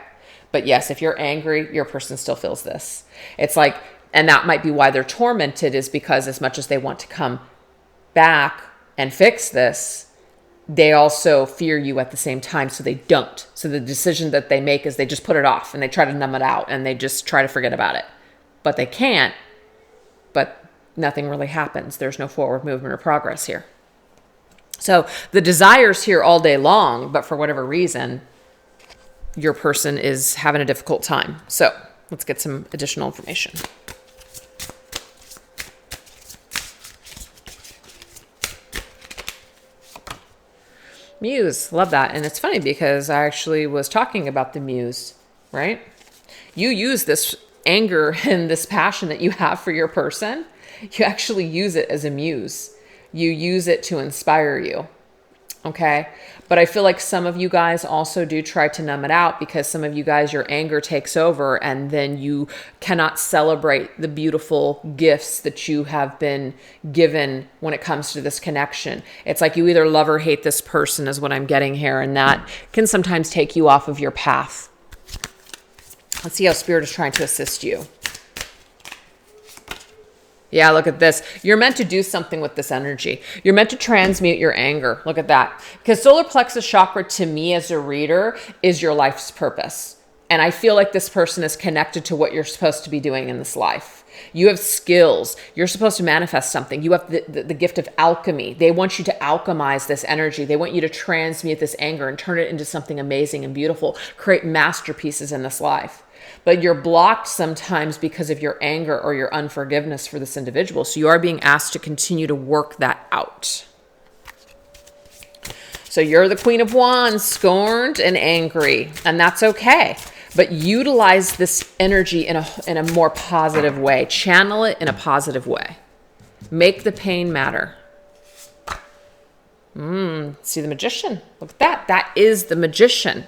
But yes, if you're angry, your person still feels this. It's like, and that might be why they're tormented, is because as much as they want to come back and fix this, they also fear you at the same time, so they don't. So the decision that they make is they just put it off and they try to numb it out and they just try to forget about it. But they can't, but nothing really happens. There's no forward movement or progress here. So the desire's here all day long, but for whatever reason, your person is having a difficult time. So let's get some additional information. Muse, love that. And it's funny because I actually was talking about the muse, right? You use this anger and this passion that you have for your person. You actually use it as a muse. You use it to inspire you. Okay. But I feel like some of you guys also do try to numb it out, because some of you guys, your anger takes over and then you cannot celebrate the beautiful gifts that you have been given when it comes to this connection. It's like you either love or hate this person is what I'm getting here. And that can sometimes take you off of your path. Let's see how Spirit is trying to assist you. Yeah, look at this. You're meant to do something with this energy. You're meant to transmute your anger. Look at that. Because solar plexus chakra, to me as a reader, is your life's purpose. And I feel like this person is connected to what you're supposed to be doing in this life. You have skills. You're supposed to manifest something. You have the gift of alchemy. They want you to alchemize this energy. They want you to transmute this anger and turn it into something amazing and beautiful. Create masterpieces in this life. But you're blocked sometimes because of your anger or your unforgiveness for this individual. So you are being asked to continue to work that out. So you're the Queen of Wands, scorned and angry, and that's okay. But utilize this energy in a more positive way. Channel it in a positive way. Make the pain matter. See the Magician? Look at that. That is the Magician.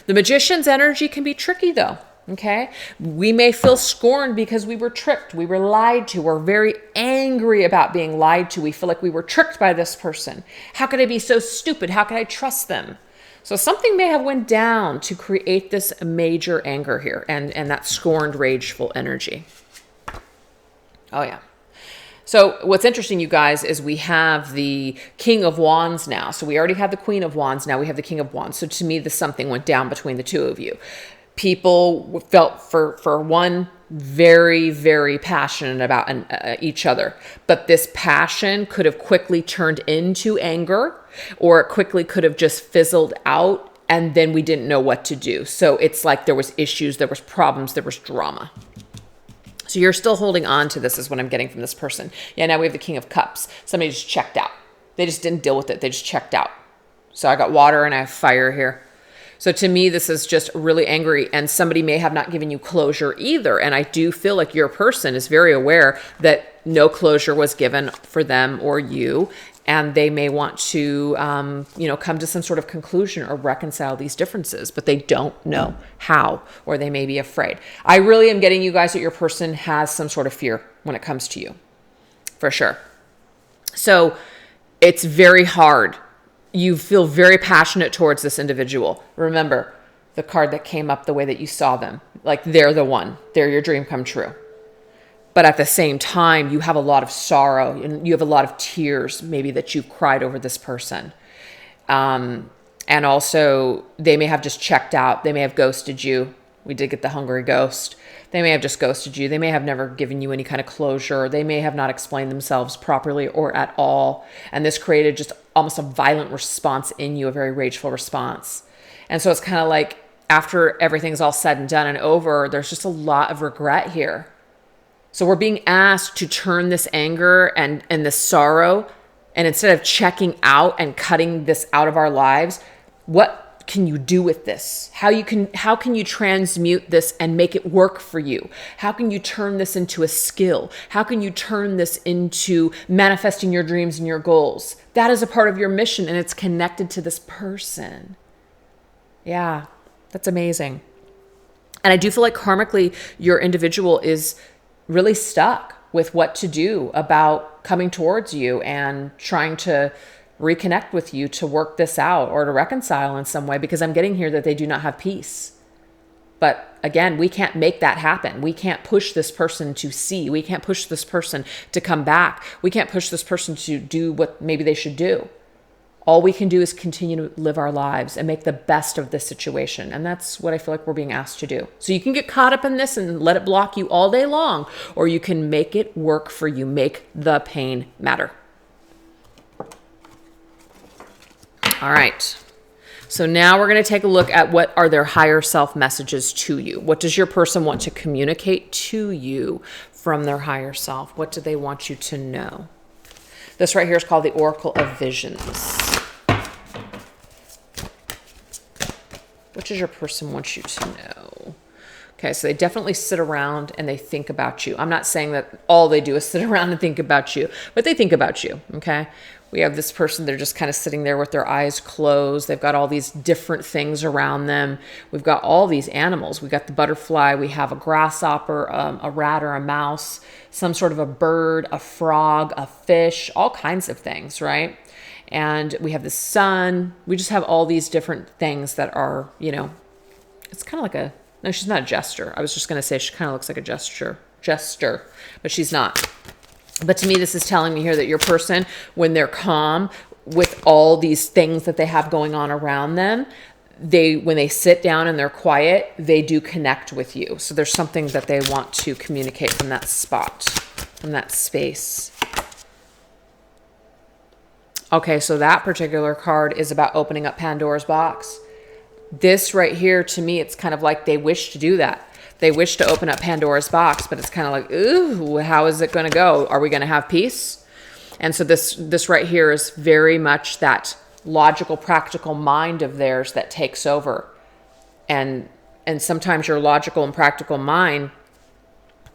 The Magician's energy can be tricky though. Okay. We may feel scorned because we were tricked. We were lied to. We're very angry about being lied to. We feel like we were tricked by this person. How could I be so stupid? How could I trust them? So something may have went down to create this major anger here and that scorned, rageful energy. Oh yeah. So what's interesting, you guys, is we have the King of Wands now. So we already have the Queen of Wands. Now we have the King of Wands. So to me, something went down between the two of you. People felt for one very, very passionate about each other. But this passion could have quickly turned into anger, or it quickly could have just fizzled out, and then we didn't know what to do. So it's like there was issues, there was problems, there was drama. So you're still holding on to this is what I'm getting from this person. Yeah, now we have the King of Cups. Somebody just checked out. They just didn't deal with it. They just checked out. So I got water and I have fire here. So to me, this is just really angry, and somebody may have not given you closure either. And I do feel like your person is very aware that no closure was given for them or you, and they may want to, come to some sort of conclusion or reconcile these differences, but they don't know how, or they may be afraid. I really am getting you guys that your person has some sort of fear when it comes to you, for sure. So it's very hard. You feel very passionate towards this individual. Remember the card that came up the way that you saw them, like they're the one, they're your dream come true. But at the same time, you have a lot of sorrow and you have a lot of tears, maybe that you've cried over this person. And also they may have just checked out. They may have ghosted you. We did get the hungry ghost. They may have just ghosted you. They may have never given you any kind of closure. They may have not explained themselves properly or at all. And this created just almost a violent response in you, a very rageful response. And so it's kind of like after everything's all said and done and over, there's just a lot of regret here. So we're being asked to turn this anger and this sorrow, and instead of checking out and cutting this out of our lives, what can you do with this? How can you transmute this and make it work for you? How can you turn this into a skill? How can you turn this into manifesting your dreams and your goals? That is a part of your mission, and it's connected to this person. Yeah, that's amazing. And I do feel like karmically, your individual is really stuck with what to do about coming towards you and trying to reconnect with you to work this out or to reconcile in some way, because I'm getting here that they do not have peace. But again, we can't make that happen. We can't push this person to see. We can't push this person to come back. We can't push this person to do what maybe they should do. All we can do is continue to live our lives and make the best of this situation. And that's what I feel like we're being asked to do. So you can get caught up in this and let it block you all day long, or you can make it work for you. Make the pain matter. All right. So now we're going to take a look at what are their higher self messages to you. What does your person want to communicate to you from their higher self? What do they want you to know? This right here is called the Oracle of Visions. What does your person want you to know? Okay, so they definitely sit around and they think about you. I'm not saying that all they do is sit around and think about you, but they think about you, okay? We have this person, they're just kind of sitting there with their eyes closed. They've got all these different things around them. We've got all these animals. We've got the butterfly. We have a grasshopper, a rat or a mouse, some sort of a bird, a frog, a fish, all kinds of things, right? And we have the sun. We just have all these different things that are, you know, it's kind of like a, no, she's not a jester. I was just going to say she kind of looks like a jester, but she's not. But to me, this is telling me here that your person, when they're calm with all these things that they have going on around them, when they sit down and they're quiet, they do connect with you. So there's something that they want to communicate from that spot, from that space. Okay, so that particular card is about opening up Pandora's box. This right here, to me, it's kind of like they wish to do that. They wish to open up Pandora's box, but it's kind of like, ooh, how is it going to go? Are we going to have peace? And so this right here is very much that logical, practical mind of theirs that takes over. And sometimes your logical and practical mind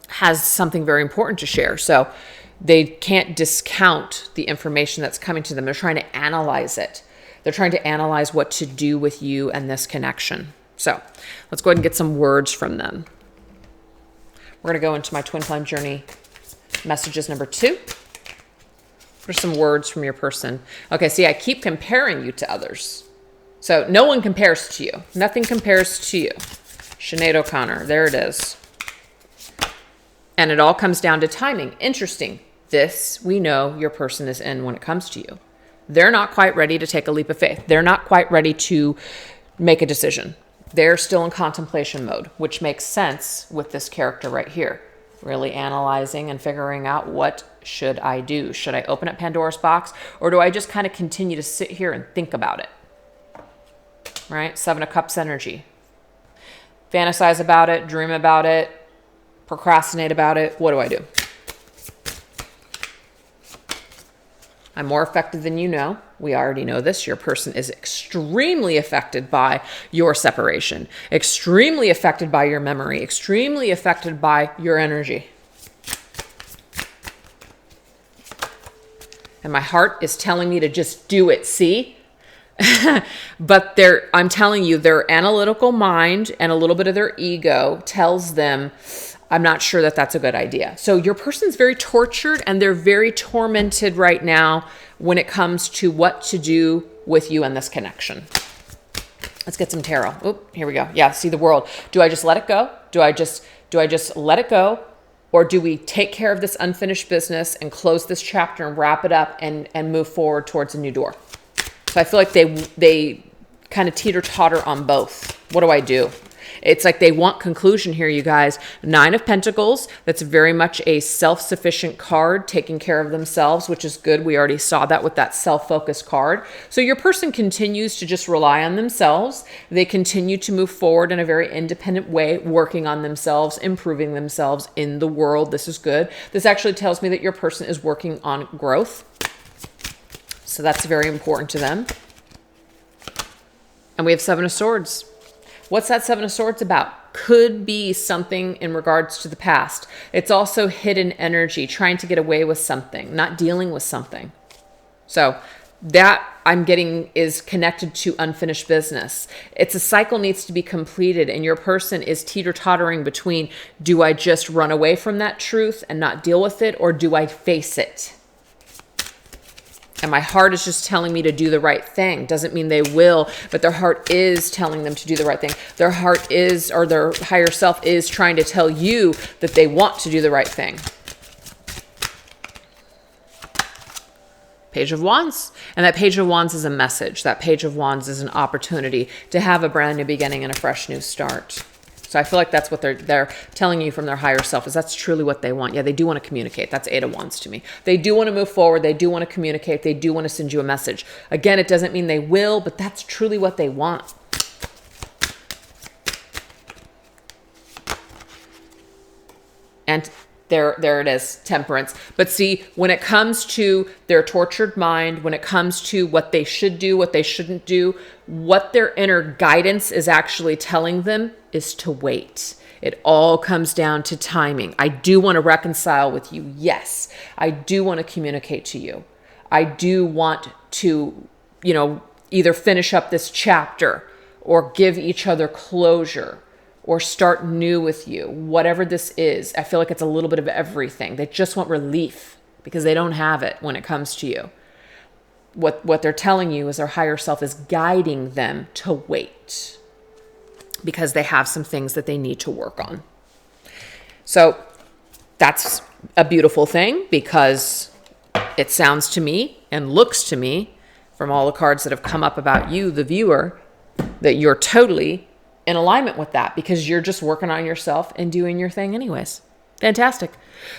has something very important to share. So they can't discount the information that's coming to them. They're trying to analyze it. They're trying to analyze what to do with you and this connection. So let's go ahead and get some words from them. We're going to go into my twin flame journey messages number 2. What are some words from your person? Okay, see, I keep comparing you to others. So no one compares to you. Nothing compares to you. Sinead O'Connor, there it is. And it all comes down to timing. Interesting. This we know your person is in when it comes to you. They're not quite ready to take a leap of faith. They're not quite ready to make a decision. They're still in contemplation mode, which makes sense with this character right here. Really analyzing and figuring out, what should I do? Should I open up Pandora's box, or do I just kind of continue to sit here and think about it? Right? 7 of Cups energy. Fantasize about it, dream about it, procrastinate about it. What do I do? I'm more affected than you know. We already know this. Your person is extremely affected by your separation, extremely affected by your memory, extremely affected by your energy. And my heart is telling me to just do it, see? But I'm telling you, their analytical mind and a little bit of their ego tells them, I'm not sure that that's a good idea. So your person's very tortured and they're very tormented right now when it comes to what to do with you and this connection. Let's get some tarot. Oh, here we go. Yeah, see the world. Do I just let it go? Do I just let it go? Or do we take care of this unfinished business and close this chapter and wrap it up and move forward towards a new door? So I feel like they kind of teeter-totter on both. What do I do? It's like they want conclusion here, you guys. 9 of Pentacles. That's very much a self-sufficient card, taking care of themselves, which is good. We already saw that with that self-focused card. So your person continues to just rely on themselves. They continue to move forward in a very independent way, working on themselves, improving themselves in the world. This is good. This actually tells me that your person is working on growth. So that's very important to them. And we have Seven of Swords. What's that Seven of Swords about? Could be something in regards to the past. It's also hidden energy, trying to get away with something, not dealing with something. So that I'm getting is connected to unfinished business. It's a cycle needs to be completed, and your person is teeter-tottering between, do I just run away from that truth and not deal with it, or do I face it? And my heart is just telling me to do the right thing. Doesn't mean they will, but their heart is telling them to do the right thing. Their heart is, or their higher self is trying to tell you that they want to do the right thing. Page of Wands. And that Page of Wands is a message. That Page of Wands is an opportunity to have a brand new beginning and a fresh new start. So I feel like that's what they're telling you from their higher self, is that's truly what they want. Yeah, they do want to communicate. That's Eight of Wands to me. They do want to move forward. They do want to communicate. They do want to send you a message. Again, it doesn't mean they will, but that's truly what they want. And there it is, Temperance. But see, when it comes to their tortured mind, when it comes to what they should do, what they shouldn't do, what their inner guidance is actually telling them is to wait. It all comes down to timing. I do want to reconcile with you. Yes, I do want to communicate to you. I do want to, either finish up this chapter or give each other closure, or start new with you, whatever this is. I feel like it's a little bit of everything. They just want relief because they don't have it when it comes to you. What they're telling you is their higher self is guiding them to wait because they have some things that they need to work on. So that's a beautiful thing, because it sounds to me and looks to me from all the cards that have come up about you, the viewer, that you're totally in alignment with that, because you're just working on yourself and doing your thing anyways. Fantastic.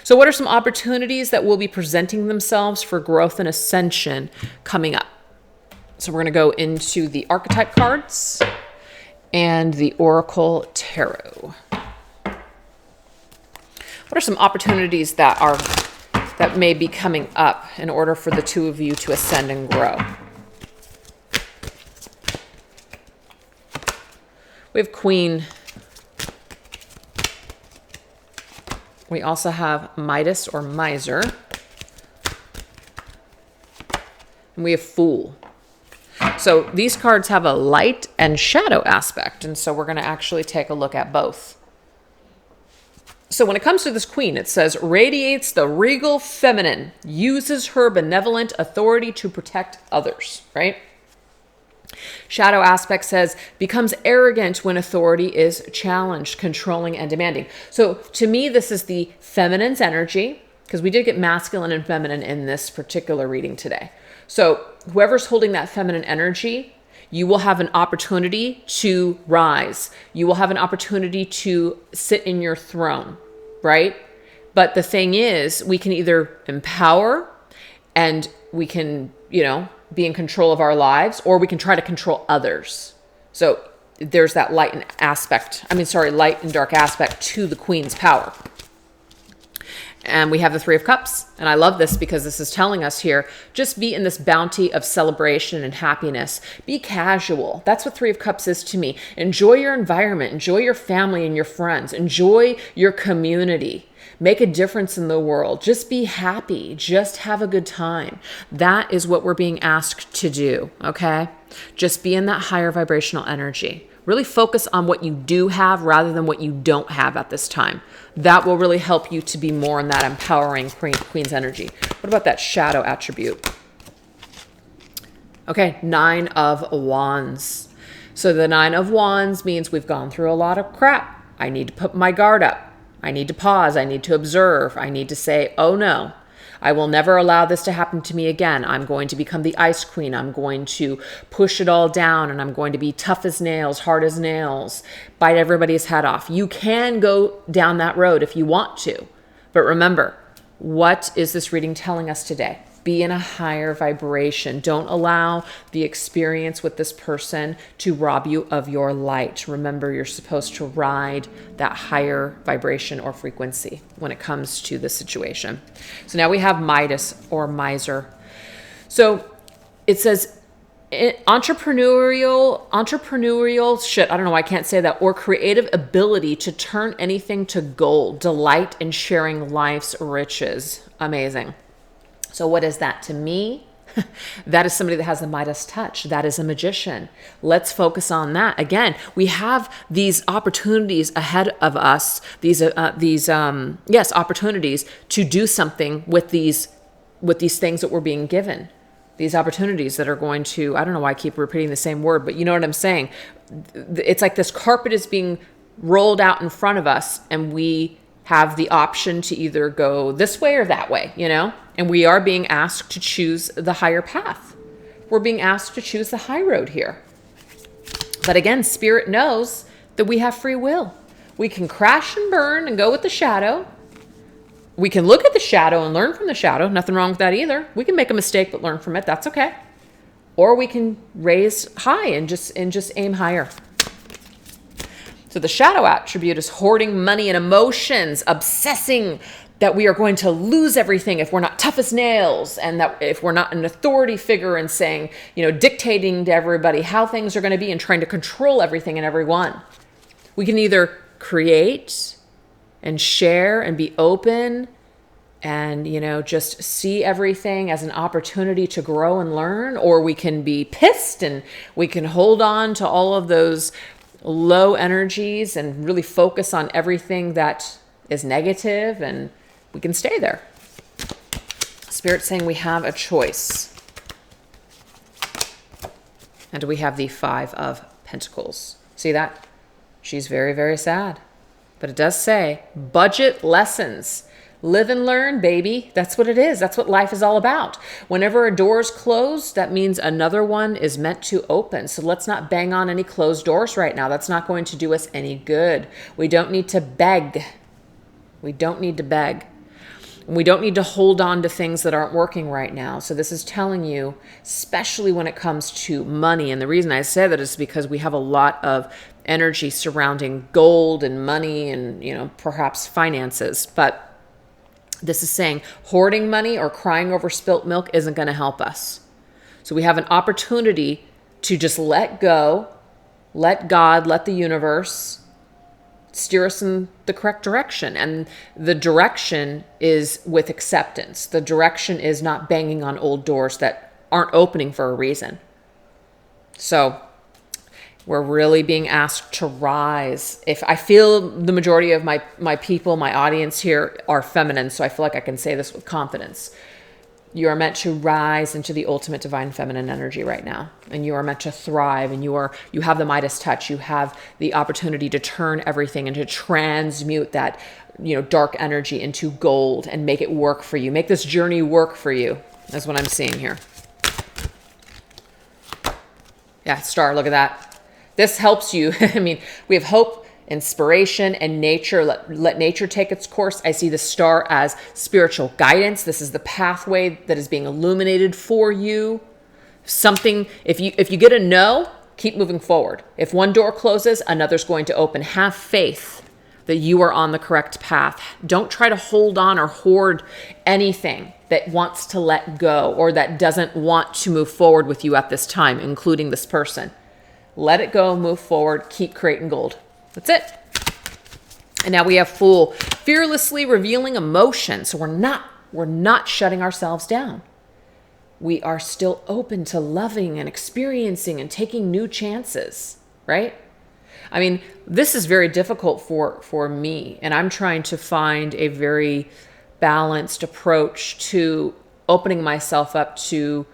So what are some opportunities that will be presenting themselves for growth and ascension coming up? So we're going to go into the archetype cards and the Oracle Tarot. What are some opportunities that may be coming up in order for the two of you to ascend and grow? We have Queen. We also have Midas or Miser. And we have Fool. So these cards have a light and shadow aspect. And so we're going to actually take a look at both. So when it comes to this Queen, it says, radiates the regal feminine, uses her benevolent authority to protect others, right? Shadow aspect says, becomes arrogant when authority is challenged, controlling and demanding. So to me, this is the feminine's energy, because we did get masculine and feminine in this particular reading today. So whoever's holding that feminine energy, you will have an opportunity to rise. You will have an opportunity to sit in your throne, right? But the thing is, we can either empower and we can, be in control of our lives, or we can try to control others. So there's that light and dark aspect to the Queen's power. And we have the Three of Cups. And I love this because this is telling us here, just be in this bounty of celebration and happiness. Be casual. That's what Three of Cups is to me. Enjoy your environment. Enjoy your family and your friends. Enjoy your community. Make a difference in the world. Just be happy. Just have a good time. That is what we're being asked to do, okay? Just be in that higher vibrational energy. Really focus on what you do have rather than what you don't have at this time. That will really help you to be more in that empowering Queen's energy. What about that shadow attribute? Okay, Nine of Wands. So the Nine of Wands means we've gone through a lot of crap. I need to put my guard up. I need to pause. I need to observe. I need to say, oh no, I will never allow this to happen to me again. I'm going to become the Ice Queen. I'm going to push it all down, and I'm going to be tough as nails, hard as nails, bite everybody's head off. You can go down that road if you want to. But remember, what is this reading telling us today? Be in a higher vibration. Don't allow the experience with this person to rob you of your light. Remember, you're supposed to ride that higher vibration or frequency when it comes to this situation. So now we have Midas or Miser. So it says, entrepreneurial shit, I don't know why I can't say that, or creative ability to turn anything to gold, delight in sharing life's riches. Amazing. So what is that to me? That is somebody that has the Midas touch. That is a magician. Let's focus on that. Again, we have these opportunities ahead of us, these opportunities to do something with these things that we're being given. These opportunities that are going to, I don't know why I keep repeating the same word, but you know what I'm saying? It's like this carpet is being rolled out in front of us, and we have the option to either go this way or that way, and we are being asked to choose the higher path. We're being asked to choose the high road here. But again, Spirit knows that we have free will. We can crash and burn and go with the shadow. We can look at the shadow and learn from the shadow. Nothing wrong with that either. We can make a mistake but learn from it. That's okay. Or we can raise high and just aim higher. So the shadow attribute is hoarding money and emotions, obsessing that we are going to lose everything if we're not tough as nails, and that if we're not an authority figure and saying, dictating to everybody how things are going to be and trying to control everything and everyone. We can either create and share and be open and, just see everything as an opportunity to grow and learn, or we can be pissed and we can hold on to all of those low energies and really focus on everything that is negative, and we can stay there. Spirit's saying we have a choice. And we have the 5 of Pentacles. See that? She's very, very sad. But it does say, budget lessons. Live and learn, baby. That's what it is. That's what life is all about. Whenever a door is closed, that means another one is meant to open. So let's not bang on any closed doors right now. That's not going to do us any good. We don't need to beg. We don't need to beg. We don't need to hold on to things that aren't working right now. So this is telling you, especially when it comes to money. And the reason I say that is because we have a lot of energy surrounding gold and money and, perhaps finances. But this is saying hoarding money or crying over spilt milk isn't going to help us. So we have an opportunity to just let go, let God, let the universe steer us in the correct direction. And the direction is with acceptance. The direction is not banging on old doors that aren't opening for a reason. So we're really being asked to rise. If I feel the majority of my people, my audience here are feminine, so I feel like I can say this with confidence. You are meant to rise into the ultimate divine feminine energy right now. And you are meant to thrive, and you have the Midas touch. You have the opportunity to turn everything and to transmute that, dark energy into gold and make it work for you. Make this journey work for you. That's what I'm seeing here. Yeah, star, look at that. This helps you. I mean, we have hope, inspiration, and nature. Let nature take its course. I see the star as spiritual guidance. This is the pathway that is being illuminated for you. Something, if you get a no, keep moving forward. If one door closes, another's going to open. Have faith that you are on the correct path. Don't try to hold on or hoard anything that wants to let go or that doesn't want to move forward with you at this time, including this person. Let it go, move forward, keep creating gold. That's it. And now we have Fool, fearlessly revealing emotion. So we're not shutting ourselves down. We are still open to loving and experiencing and taking new chances, right? I mean, this is very difficult for me, and I'm trying to find a very balanced approach to opening myself up to,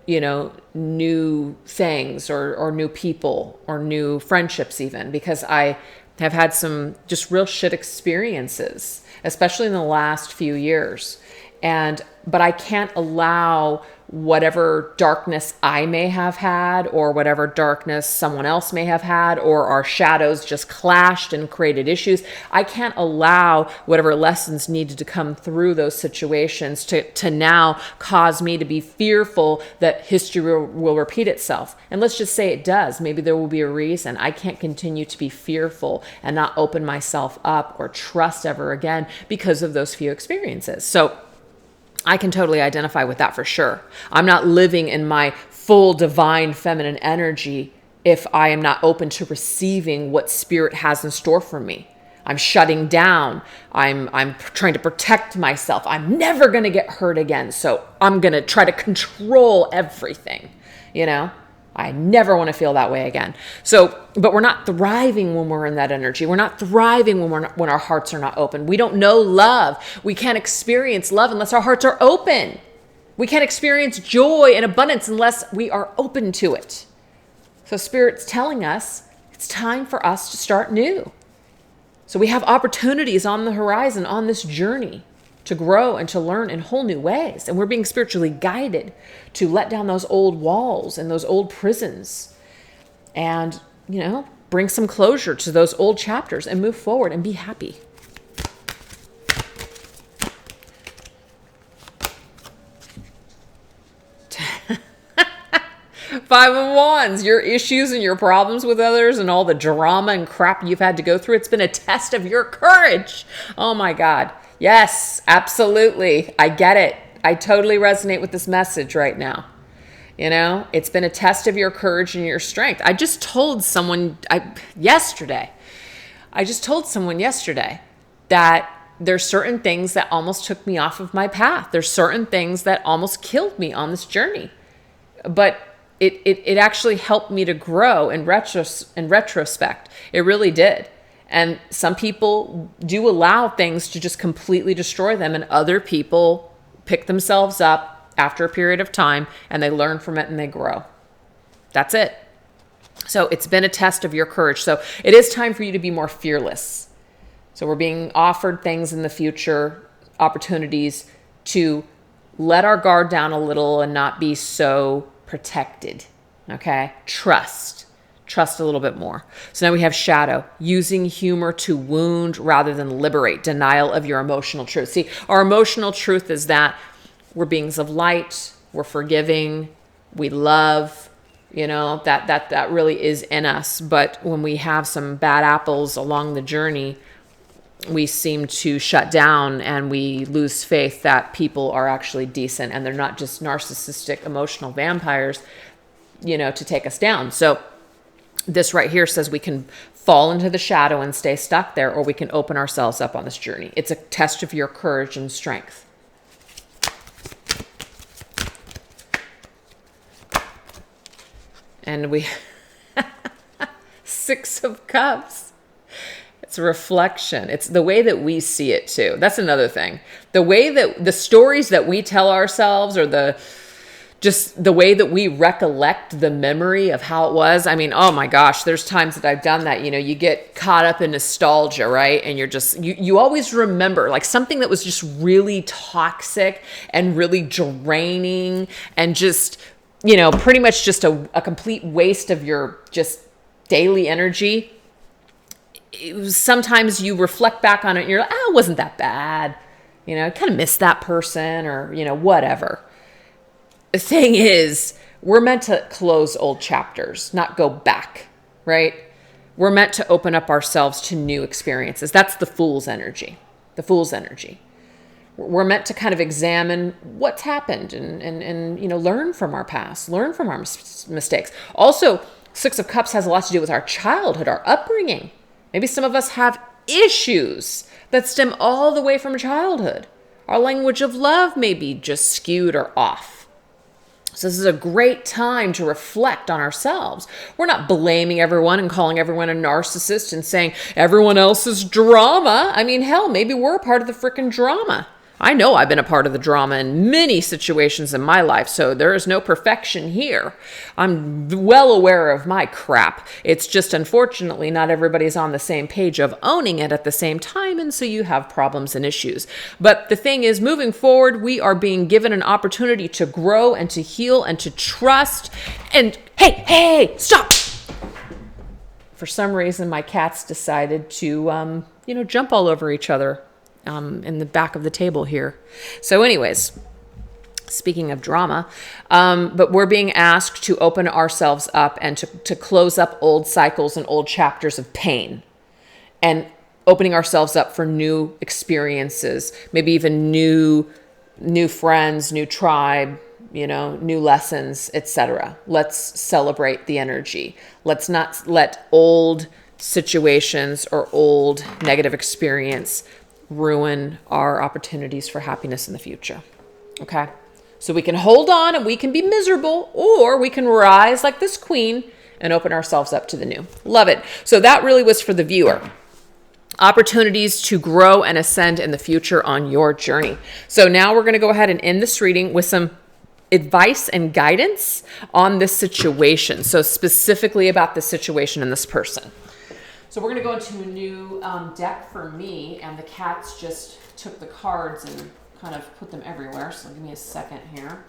new things or new people or new friendships even, because I have had some just real shit experiences, especially in the last few years. But I can't allow whatever darkness I may have had or whatever darkness someone else may have had, or our shadows just clashed and created issues. I can't allow whatever lessons needed to come through those situations to now cause me to be fearful that history will repeat itself. And let's just say it does. Maybe there will be a reason. I can't continue to be fearful and not open myself up or trust ever again because of those few experiences. So I can totally identify with that for sure. I'm not living in my full divine feminine energy if I am not open to receiving what spirit has in store for me. I'm shutting down. I'm trying to protect myself. I'm never going to get hurt again. So I'm going to try to control everything. I never want to feel that way again. So, but we're not thriving when we're in that energy. We're not thriving when our hearts are not open. We don't know love. We can't experience love unless our hearts are open. We can't experience joy and abundance unless we are open to it. So Spirit's telling us it's time for us to start new. So we have opportunities on the horizon on this journey to grow and to learn in whole new ways. And we're being spiritually guided to let down those old walls and those old prisons and, bring some closure to those old chapters and move forward and be happy. Five of Wands, your issues and your problems with others and all the drama and crap you've had to go through. It's been a test of your courage. Oh my God. Yes, absolutely. I get it. I totally resonate with this message right now. It's been a test of your courage and your strength. I just told someone yesterday that there's certain things that almost took me off of my path. There's certain things that almost killed me on this journey. But it actually helped me to grow in retrospect. It really did. And some people do allow things to just completely destroy them, and other people pick themselves up after a period of time and they learn from it and they grow. That's it. So it's been a test of your courage. So it is time for you to be more fearless. So we're being offered things in the future, opportunities to let our guard down a little and not be so protected. Okay? Trust a little bit more. So now we have shadow, using humor to wound rather than liberate, denial of your emotional truth. See, our emotional truth is that we're beings of light, we're forgiving, we love, that really is in us. But when we have some bad apples along the journey, we seem to shut down and we lose faith that people are actually decent and they're not just narcissistic emotional vampires, to take us down. So this right here says we can fall into the shadow and stay stuck there, or we can open ourselves up on this journey. It's a test of your courage and strength. And we Six of Cups. It's a reflection. It's the way that we see it too. That's another thing. The way that the stories that we tell ourselves, or just the way that we recollect the memory of how it was. I mean, oh my gosh, there's times that I've done that. You get caught up in nostalgia, right? And you're just, you always remember like something that was just really toxic and really draining and just, pretty much just a complete waste of your just daily energy. Sometimes you reflect back on it and you're like, it wasn't that bad. I kind of miss that person, or, whatever. The thing is, we're meant to close old chapters, not go back, right? We're meant to open up ourselves to new experiences. That's the fool's energy. The fool's energy. We're meant to kind of examine what's happened and learn from our past, learn from our mistakes. Also, Six of Cups has a lot to do with our childhood, our upbringing. Maybe some of us have issues that stem all the way from childhood. Our language of love may be just skewed or off. So this is a great time to reflect on ourselves. We're not blaming everyone and calling everyone a narcissist and saying everyone else is drama. I mean, hell, maybe we're a part of the freaking drama. I know I've been a part of the drama in many situations in my life, so there is no perfection here. I'm well aware of my crap. It's just, unfortunately, not everybody's on the same page of owning it at the same time, and so you have problems and issues. But the thing is, moving forward, we are being given an opportunity to grow and to heal and to trust. And hey, stop! For some reason, my cats decided to, jump all over each other. In the back of the table here. So anyways, speaking of drama, but we're being asked to open ourselves up and to close up old cycles and old chapters of pain, and opening ourselves up for new experiences, maybe even new friends, new tribe, new lessons, etc. Let's celebrate the energy. Let's not let old situations or old negative experience ruin our opportunities for happiness in the future. Okay? So we can hold on and we can be miserable, or we can rise like this queen and open ourselves up to the new. Love it. So that really was for the viewer. Opportunities to grow and ascend in the future on your journey. So now we're going to go ahead and end this reading with some advice and guidance on this situation. So specifically about this situation and this person. So we're going to go into a new deck for me, and the cats just took the cards and kind of put them everywhere. So give me a second here.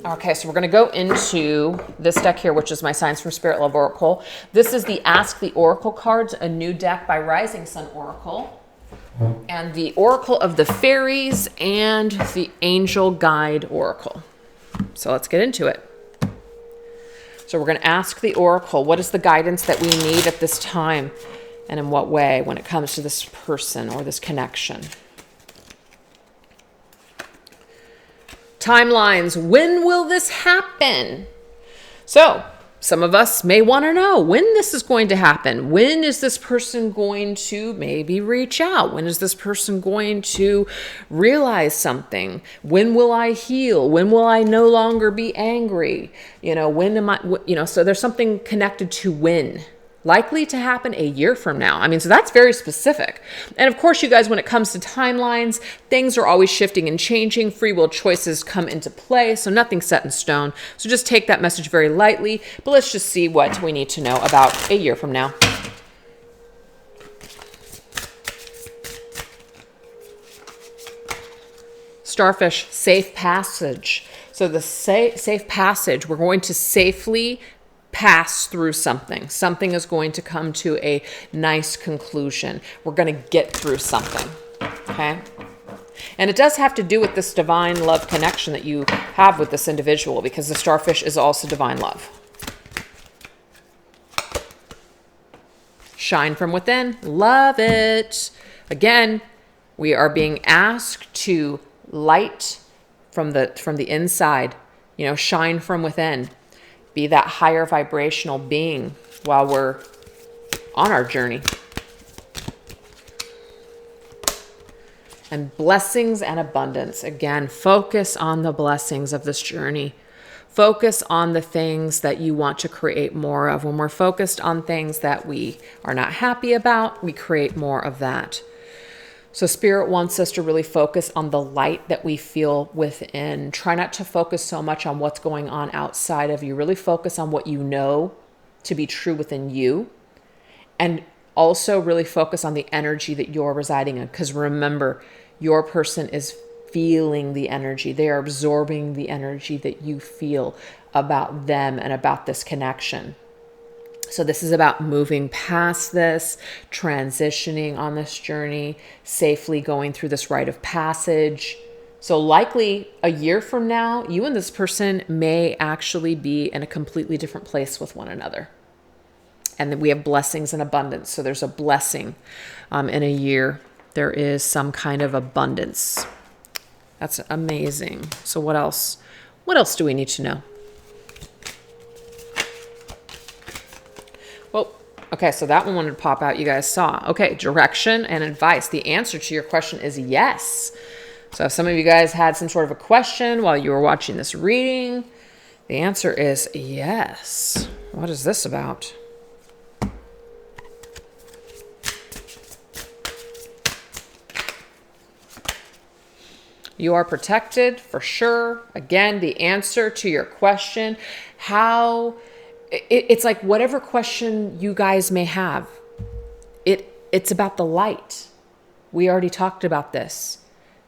Okay, so we're going to go into this deck here, which is my Signs from Spirit Love Oracle. This is the Ask the Oracle cards, a new deck by Rising Sun Oracle. And the Oracle of the Fairies and the Angel Guide Oracle. So let's get into it. So we're going to ask the Oracle, what is the guidance that we need at this time, and in what way when it comes to this person or this connection? Timelines. When will this happen? So some of us may want to know when this is going to happen. When is this person going to maybe reach out? When is this person going to realize something? When will I heal? When will I no longer be angry? When am I, so there's something connected to when. Likely to happen a year from now. So that's very specific. And of course, you guys, when it comes to timelines, things are always shifting and changing. Free will choices come into play, so nothing's set in stone. So just take that message very lightly. But let's just see what we need to know about a year from now. Starfish, safe passage. So the safe passage, we're going to safely pass through something. Something is going to come to a nice conclusion. We're going to get through something. Okay? And it does have to do with this divine love connection that you have with this individual, because the starfish is also divine love. Shine from within. Love it. Again, we are being asked to light from the inside. Shine from within. Be that higher vibrational being while we're on our journey. And blessings and abundance. Again, focus on the blessings of this journey. Focus on the things that you want to create more of. When we're focused on things that we are not happy about, we create more of that. So Spirit wants us to really focus on the light that we feel within. Try not to focus so much on what's going on outside of you. Really focus on what you know to be true within you. And also really focus on the energy that you're residing in. Because remember, your person is feeling the energy. They are absorbing the energy that you feel about them and about this connection. So this is about moving past this, transitioning on this journey, safely going through this rite of passage. So likely a year from now, you and this person may actually be in a completely different place with one another. And then we have blessings and abundance. So there's a blessing in a year. There is some kind of abundance. That's amazing. So what else? What else do we need to know? Well, okay, so that one wanted to pop out. You guys saw. Okay, direction and advice. The answer to your question is yes. So if some of you guys had some sort of a question while you were watching this reading, the answer is yes. What is this about? You are protected for sure. Again, the answer to your question, it's like whatever question you guys may have, it's about the light. We already talked about this.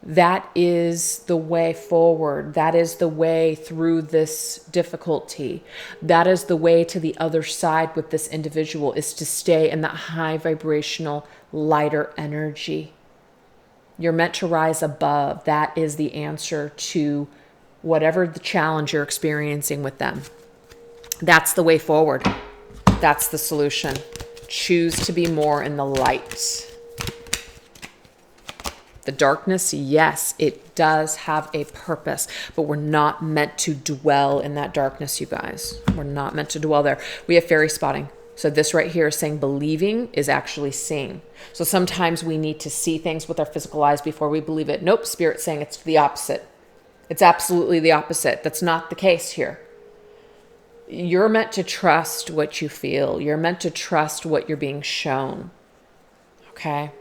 That is the way forward. That is the way through this difficulty. That is the way to the other side with this individual, is to stay in that high vibrational, lighter energy. You're meant to rise above. That is the answer to whatever the challenge you're experiencing with them. That's the way forward. That's the solution. Choose to be more in the light. The darkness, yes, it does have a purpose, but we're not meant to dwell in that darkness, you guys. We're not meant to dwell there. We have fairy spotting. So this right here is saying believing is actually seeing. So sometimes we need to see things with our physical eyes before we believe it. Nope, Spirit's saying it's the opposite. It's absolutely the opposite. That's not the case here. You're meant to trust what you feel. You're meant to trust what you're being shown. Okay?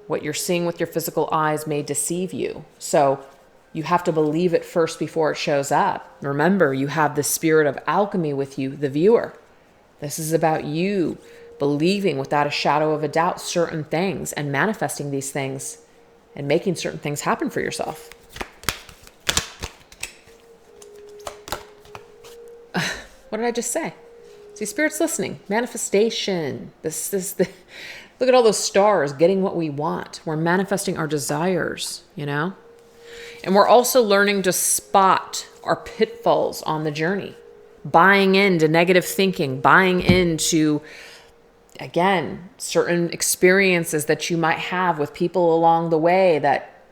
What you're seeing with your physical eyes may deceive you. So you have to believe it first before it shows up. Remember, you have the spirit of alchemy with you, the viewer. This is about you believing without a shadow of a doubt certain things and manifesting these things and making certain things happen for yourself. What did I just say? See, Spirit's listening. Manifestation. Look at all those stars getting what we want. We're manifesting our desires, you know? And we're also learning to spot our pitfalls on the journey. Buying into negative thinking, buying into, again, certain experiences that you might have with people along the way that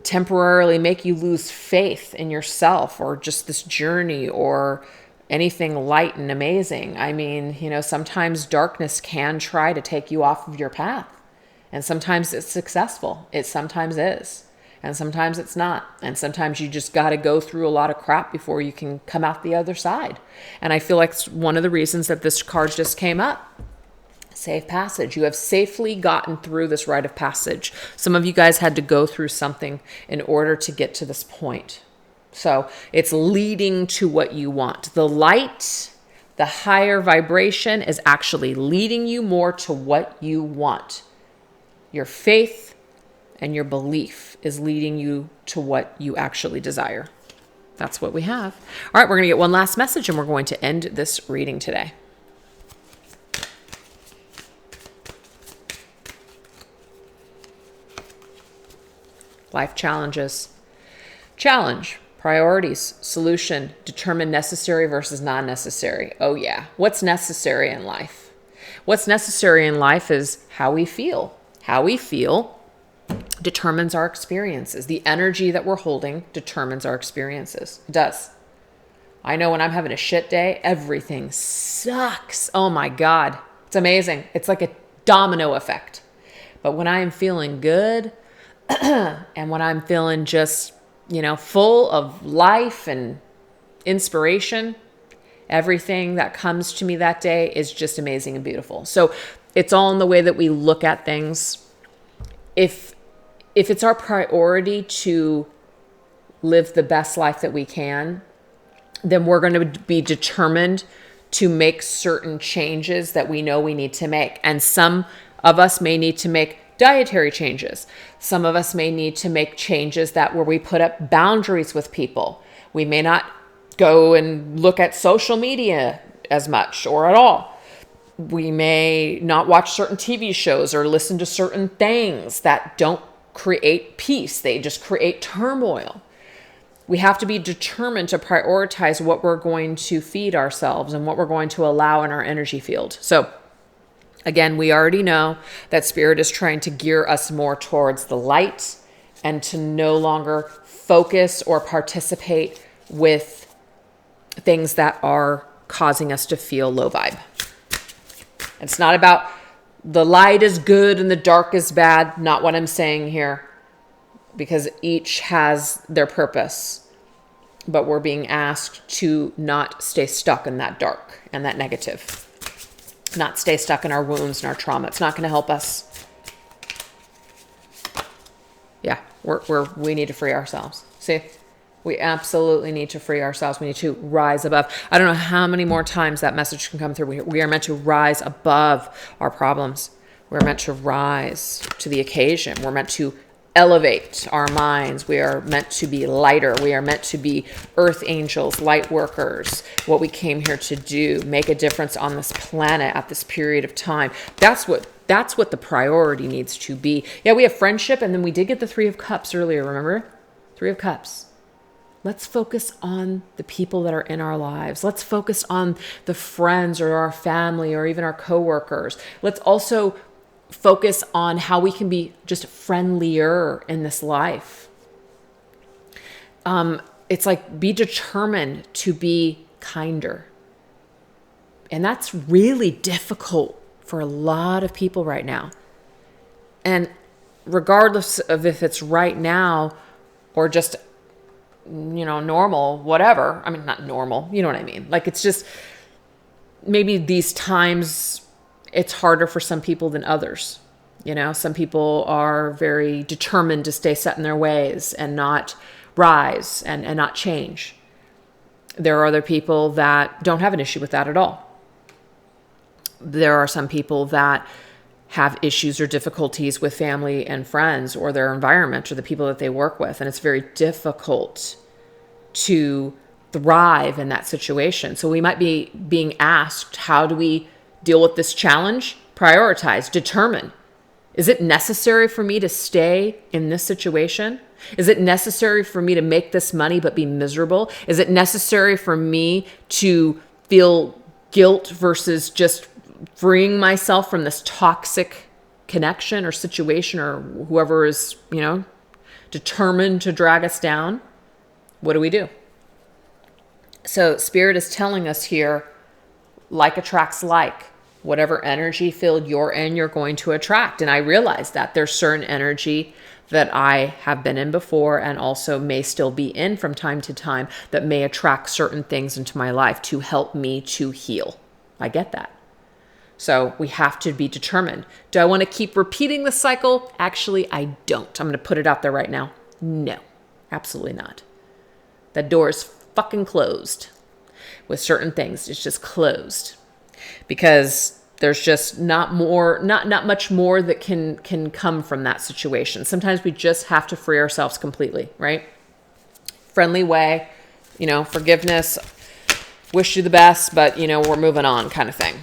temporarily make you lose faith in yourself or just this journey or anything light and amazing. I mean, you know, sometimes darkness can try to take you off of your path. And sometimes it's successful. It sometimes is. And sometimes it's not. And sometimes you just got to go through a lot of crap before you can come out the other side. And I feel like it's one of the reasons that this card just came up. Safe passage. You have safely gotten through this rite of passage. Some of you guys had to go through something in order to get to this point. So it's leading to what you want. The light, the higher vibration is actually leading you more to what you want. Your faith and your belief is leading you to what you actually desire. That's what we have. All right, we're going to get one last message and we're going to end this reading today. Life challenges. Challenge. Priorities, solution, determine necessary versus non-necessary. Oh yeah. What's necessary in life? What's necessary in life is how we feel. How we feel determines our experiences. The energy that we're holding determines our experiences. It does. I know when I'm having a shit day, everything sucks. Oh my God. It's amazing. It's like a domino effect. But when I am feeling good and when I'm feeling just, you know, full of life and inspiration, everything that comes to me that day is just amazing and beautiful. So it's all in the way that we look at things. If it's our priority to live the best life that we can, then we're going to be determined to make certain changes that we know we need to make. And some of us may need to make dietary changes. Some of us may need to make changes where we put up boundaries with people. We may not go and look at social media as much or at all. We may not watch certain TV shows or listen to certain things that don't create peace. They just create turmoil. We have to be determined to prioritize what we're going to feed ourselves and what we're going to allow in our energy field. So again, we already know that Spirit is trying to gear us more towards the light and to no longer focus or participate with things that are causing us to feel low vibe. It's not about the light is good and the dark is bad. Not what I'm saying here, because each has their purpose. But we're being asked to not stay stuck in that dark and that negative. Not stay stuck in our wounds and our trauma. It's not going to help us. Yeah, we need to free ourselves. See, we absolutely need to free ourselves. We need to rise above. I don't know how many more times that message can come through. We are meant to rise above our problems. We're meant to rise to the occasion. We're meant to elevate our minds. We are meant to be lighter. We are meant to be earth angels, light workers, what we came here to do, make a difference on this planet at this period of time. That's what the priority needs to be. Yeah, we have friendship, and then we did get the 3 of Cups earlier, remember? 3 of Cups. Let's focus on the people that are in our lives. Let's focus on the friends or our family or even our coworkers. Let's also focus on how we can be just friendlier in this life. It's like, be determined to be kinder. And that's really difficult for a lot of people right now. And regardless of if it's right now or just, normal, whatever. I mean, not normal, you know what I mean? Like, it's just, maybe these times it's harder for some people than others. Some people are very determined to stay set in their ways and not rise and not change. There are other people that don't have an issue with that at all. There are some people that have issues or difficulties with family and friends or their environment or the people that they work with. And it's very difficult to thrive in that situation. So we might be being asked, how do we deal with this challenge? Prioritize, determine. Is it necessary for me to stay in this situation? Is it necessary for me to make this money but be miserable? Is it necessary for me to feel guilt versus just freeing myself from this toxic connection or situation or whoever is, determined to drag us down? What do we do? So Spirit is telling us here, like attracts like. Whatever energy field you're in, you're going to attract. And I realize that there's certain energy that I have been in before and also may still be in from time to time that may attract certain things into my life to help me to heal. I get that. So we have to be determined. Do I want to keep repeating the cycle? Actually, I don't. I'm going to put it out there right now. No, absolutely not. That door is fucking closed with certain things. It's just closed because there's just not much more that can come from that situation. Sometimes we just have to free ourselves completely, right? Friendly way, forgiveness, wish you the best, but we're moving on kind of thing.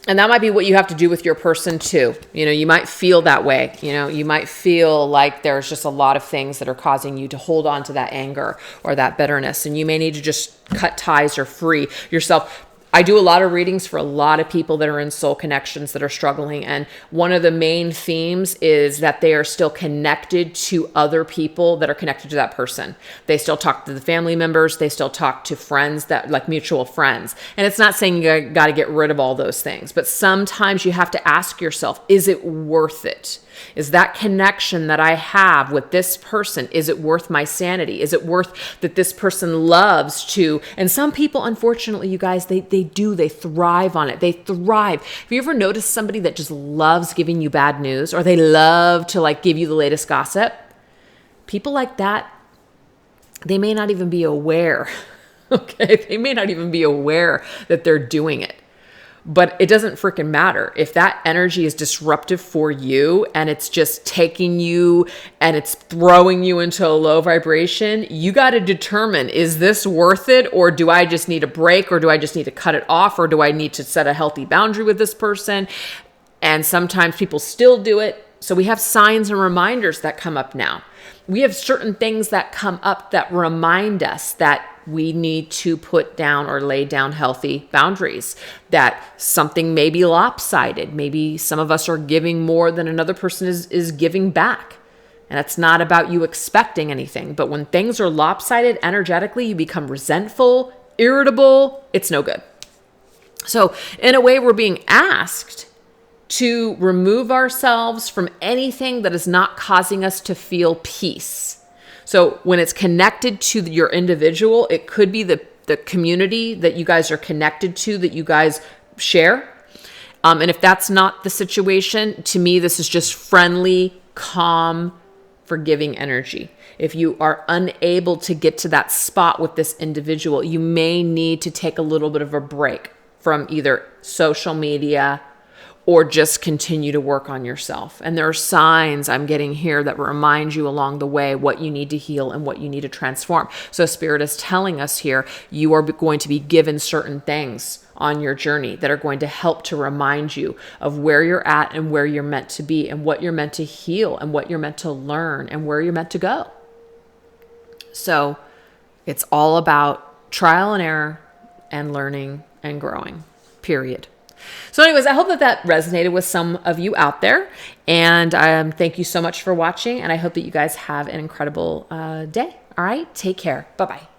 And that might be what you have to do with your person too. You might feel that way. You might feel like there's just a lot of things that are causing you to hold on to that anger or that bitterness. And you may need to just cut ties or free yourself. I do a lot of readings for a lot of people that are in soul connections that are struggling. And one of the main themes is that they are still connected to other people that are connected to that person. They still talk to the family members. They still talk to friends that like mutual friends. And it's not saying you got to get rid of all those things, but sometimes you have to ask yourself, is it worth it? Is that connection that I have with this person, is it worth my sanity? Is it worth that this person loves to? And some people, unfortunately, you guys, they thrive on it. They thrive. Have you ever noticed somebody that just loves giving you bad news, or they love to like give you the latest gossip? People like that, they may not even be aware. Okay. They may not even be aware that they're doing it. But it doesn't freaking matter. If that energy is disruptive for you and it's just taking you and it's throwing you into a low vibration, you got to determine, is this worth it? Or do I just need a break? Or do I just need to cut it off? Or do I need to set a healthy boundary with this person? And sometimes people still do it. So we have signs and reminders that come up now. We have certain things that come up that remind us that we need to put down or lay down healthy boundaries, that something may be lopsided. Maybe some of us are giving more than another person is giving back. And it's not about you expecting anything. But when things are lopsided energetically, you become resentful, irritable. It's no good. So in a way, we're being asked to remove ourselves from anything that is not causing us to feel peace. So when it's connected to your individual, it could be the community that you guys are connected to, that you guys share. And if that's not the situation, to me, this is just friendly, calm, forgiving energy. If you are unable to get to that spot with this individual, you may need to take a little bit of a break from either social media or just continue to work on yourself. And there are signs I'm getting here that remind you along the way what you need to heal and what you need to transform. So Spirit is telling us here, you are going to be given certain things on your journey that are going to help to remind you of where you're at and where you're meant to be and what you're meant to heal and what you're meant to learn and where you're meant to go. So it's all about trial and error and learning and growing, period. So anyways, I hope that resonated with some of you out there. And thank you so much for watching. And I hope that you guys have an incredible day. All right. Take care. Bye-bye.